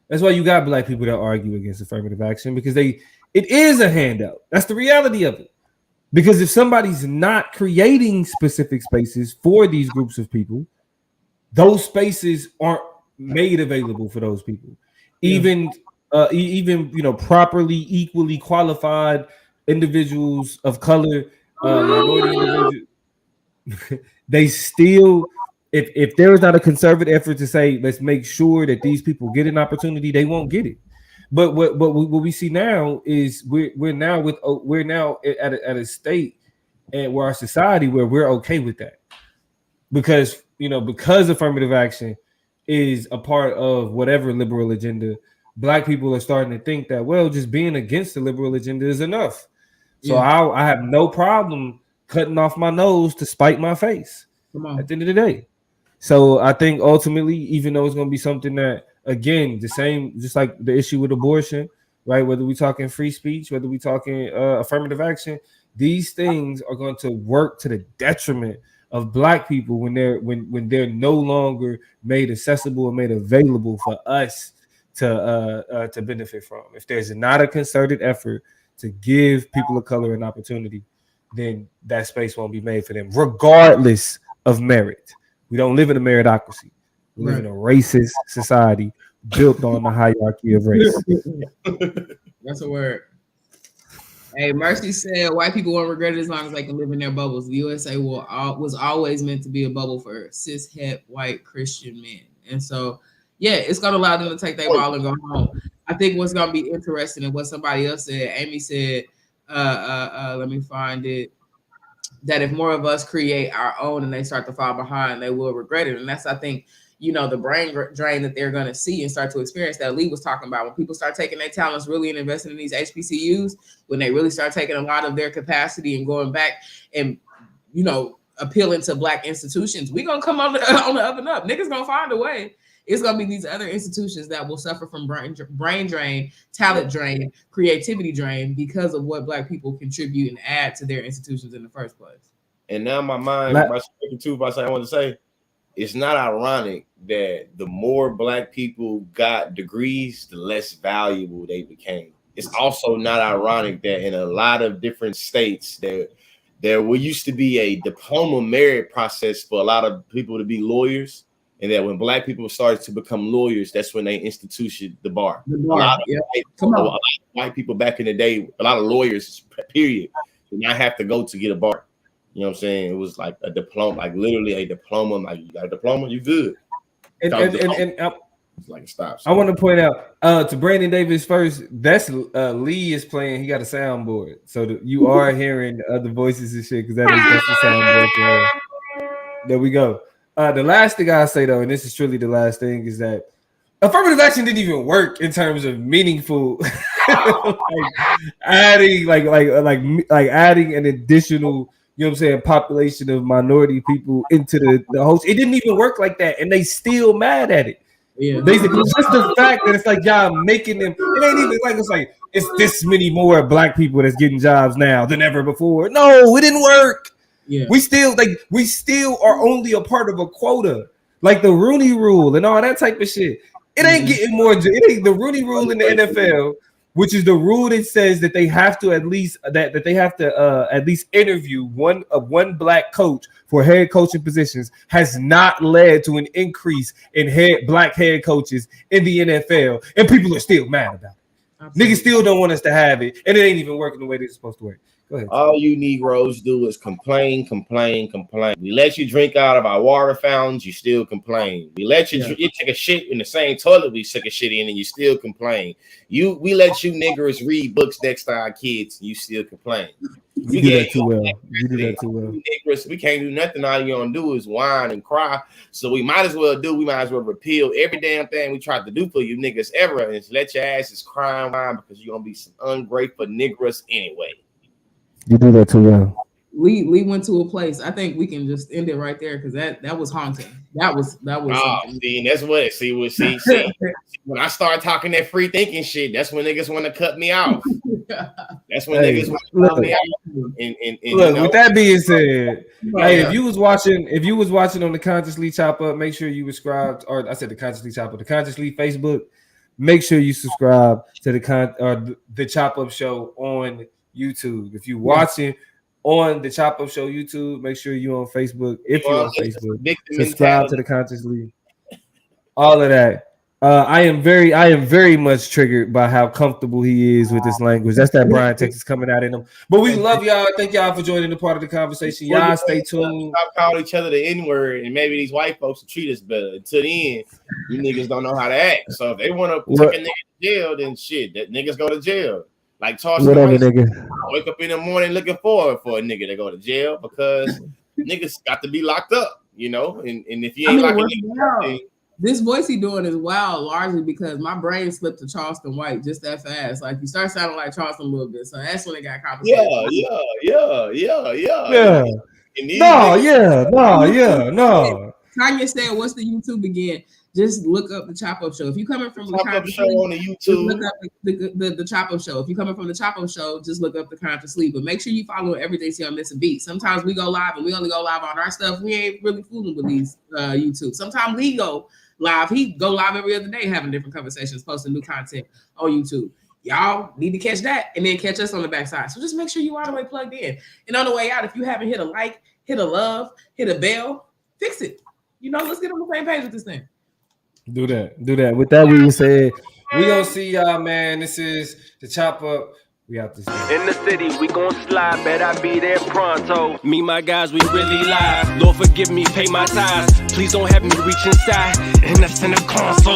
That's why you got black people that argue against affirmative action, because it is a handout. That's the reality of it. Because if somebody's not creating specific spaces for these groups of people, those spaces aren't made available for those people. Even properly, equally qualified individuals of color, minority individuals, they still, if there is not a concerted effort to say, let's make sure that these people get an opportunity, they won't get it. But what we see now is we're now at a state and where our society where we're okay with that, because affirmative action is a part of whatever liberal agenda. Black people are starting to think that, well, just being against the liberal agenda is enough. So I have no problem cutting off my nose to spite my face at the end of the day. So I think ultimately, even though it's going to be something that, again, the same, just like the issue with abortion, right? Whether we're talking free speech, whether we're talking affirmative action, these things are going to work to the detriment of black people when they're no longer made accessible and made available for us to benefit from. If there's not a concerted effort to give people of color an opportunity, then that space won't be made for them, regardless of merit. We don't live in a meritocracy. We live in a racist society built on the hierarchy of race. That's a word. Hey, Mercy said white people won't regret it as long as they can live in their bubbles. The USA was always meant to be a bubble for cis het white Christian men. And so, yeah, it's going to allow them to take their ball and go home. I think what's going to be interesting and what somebody else said, Amy said, let me find it, that if more of us create our own and they start to fall behind, they will regret it. And that's, I think, the brain drain that they're going to see and start to experience that Lee was talking about. When people start taking their talents really and investing in these HBCUs, when they really start taking a lot of their capacity and going back and, appealing to black institutions, we're going to come on the up and up. Niggas going to find a way. It's going to be these other institutions that will suffer from brain drain, talent drain, creativity drain because of what black people contribute and add to their institutions in the first place. And now my mind, I want to say, it's not ironic that the more black people got degrees, the less valuable they became. It's also not ironic that in a lot of different states there used to be a diploma merit process for a lot of people to be lawyers. And that when black people started to become lawyers, that's when they instituted the bar. A lot of white people back in the day, a lot of lawyers, period, did not have to go to get a bar. You know what I'm saying? It was like a diploma, like literally a diploma. Like, you got a diploma, you good. And it's like it stops. I want to point out to Brandon Davis first. That's Lee is playing. He got a soundboard, so you are hearing other voices and shit because that's the soundboard. There we go. The last thing I say though, and this is truly the last thing, is that affirmative action didn't even work in terms of meaningful adding adding an additional, you know what I'm saying, population of minority people into the host. It didn't even work like that, and they still mad at it. Yeah. Basically, just the fact that it's like y'all making them. It ain't even like it's this many more black people that's getting jobs now than ever before. No, it didn't work. Yeah. We still are only a part of a quota, like the Rooney Rule and all that type of shit. It ain't getting more. It ain't the Rooney Rule in the NFL, which is the rule that says that they have to at least interview one black coach for head coaching positions, has not led to an increase in black head coaches in the NFL, and people are still mad about it. Absolutely. Niggas still don't want us to have it, and it ain't even working the way it's supposed to work. Go ahead. All you Negroes do is complain. We let you drink out of our water fountains, you still complain. We let you you take a shit in the same toilet we took a shit in, and you still complain. We let you niggers read books next to our kids, and you still complain. You do that too well. Niggers, we can't do nothing. All you gonna do is whine and cry. So we might as well repeal every damn thing we tried to do for you niggas ever, and just let your asses cry and whine because you're gonna be some ungrateful niggers anyway. You do that too well. We went to a place. I think we can just end it right there because that was haunting. That was. Oh, see, that's what. See. When I start talking that free thinking shit, that's when niggas want to cut me off. That's when niggas want to cut me out. And look, with that being said, hey, if you was watching on the Consciously Chop Up, make sure you subscribe. Or I said the Consciously Chop Up, the Consciously Facebook. Make sure you subscribe to the Chop Up Show on YouTube. If you're watching on the Chop Up Show YouTube, make sure you're on Facebook. If you're on Facebook, subscribe to the Consciously. All of that. I am very much triggered by how comfortable he is with this language. That's that Brian Texas coming out in him. But we love y'all. Thank y'all for joining the part of the conversation. Y'all stay tuned. Stop calling each other the N-word, and maybe these white folks will treat us better. Until then, you niggas don't know how to act. So if they want to take a nigga to jail, then shit, that niggas go to jail. Like Charles, nigga. Wake up in the morning looking forward for a nigga to go to jail because niggas got to be locked up, you know. And if you ain't locking this voice he doing is wild, largely because my brain slipped to Charleston White just that fast. Like you start sounding like Charleston a little bit, so that's when it got complicated. No. Tanya said, "What's the YouTube again?" Just look up the Chop Up Show. If you're coming from the Chop Up Show on the YouTube, look up the Chop Up Show. If you're coming from the Chop Up Show, just look up the Consciously. But make sure you follow everything so you don't miss a beat. Sometimes we go live and we only go live on our stuff. We ain't really fooling with these YouTube. Sometimes we go live. He go live every other day having different conversations, posting new content on YouTube. Y'all need to catch that and then catch us on the backside. So just make sure you all the way plugged in. And on the way out, if you haven't hit a like, hit a love, hit a bell, fix it. You know, let's get on the same page with this thing. Do that. With that being said, we gonna see y'all, man. This is the Chop Up. We out this day. In the city, we gon' slide, bet I be there pronto. Me, my guys, we really live. Lord forgive me, pay my tithes. Please don't have me reach inside, and that's in the console.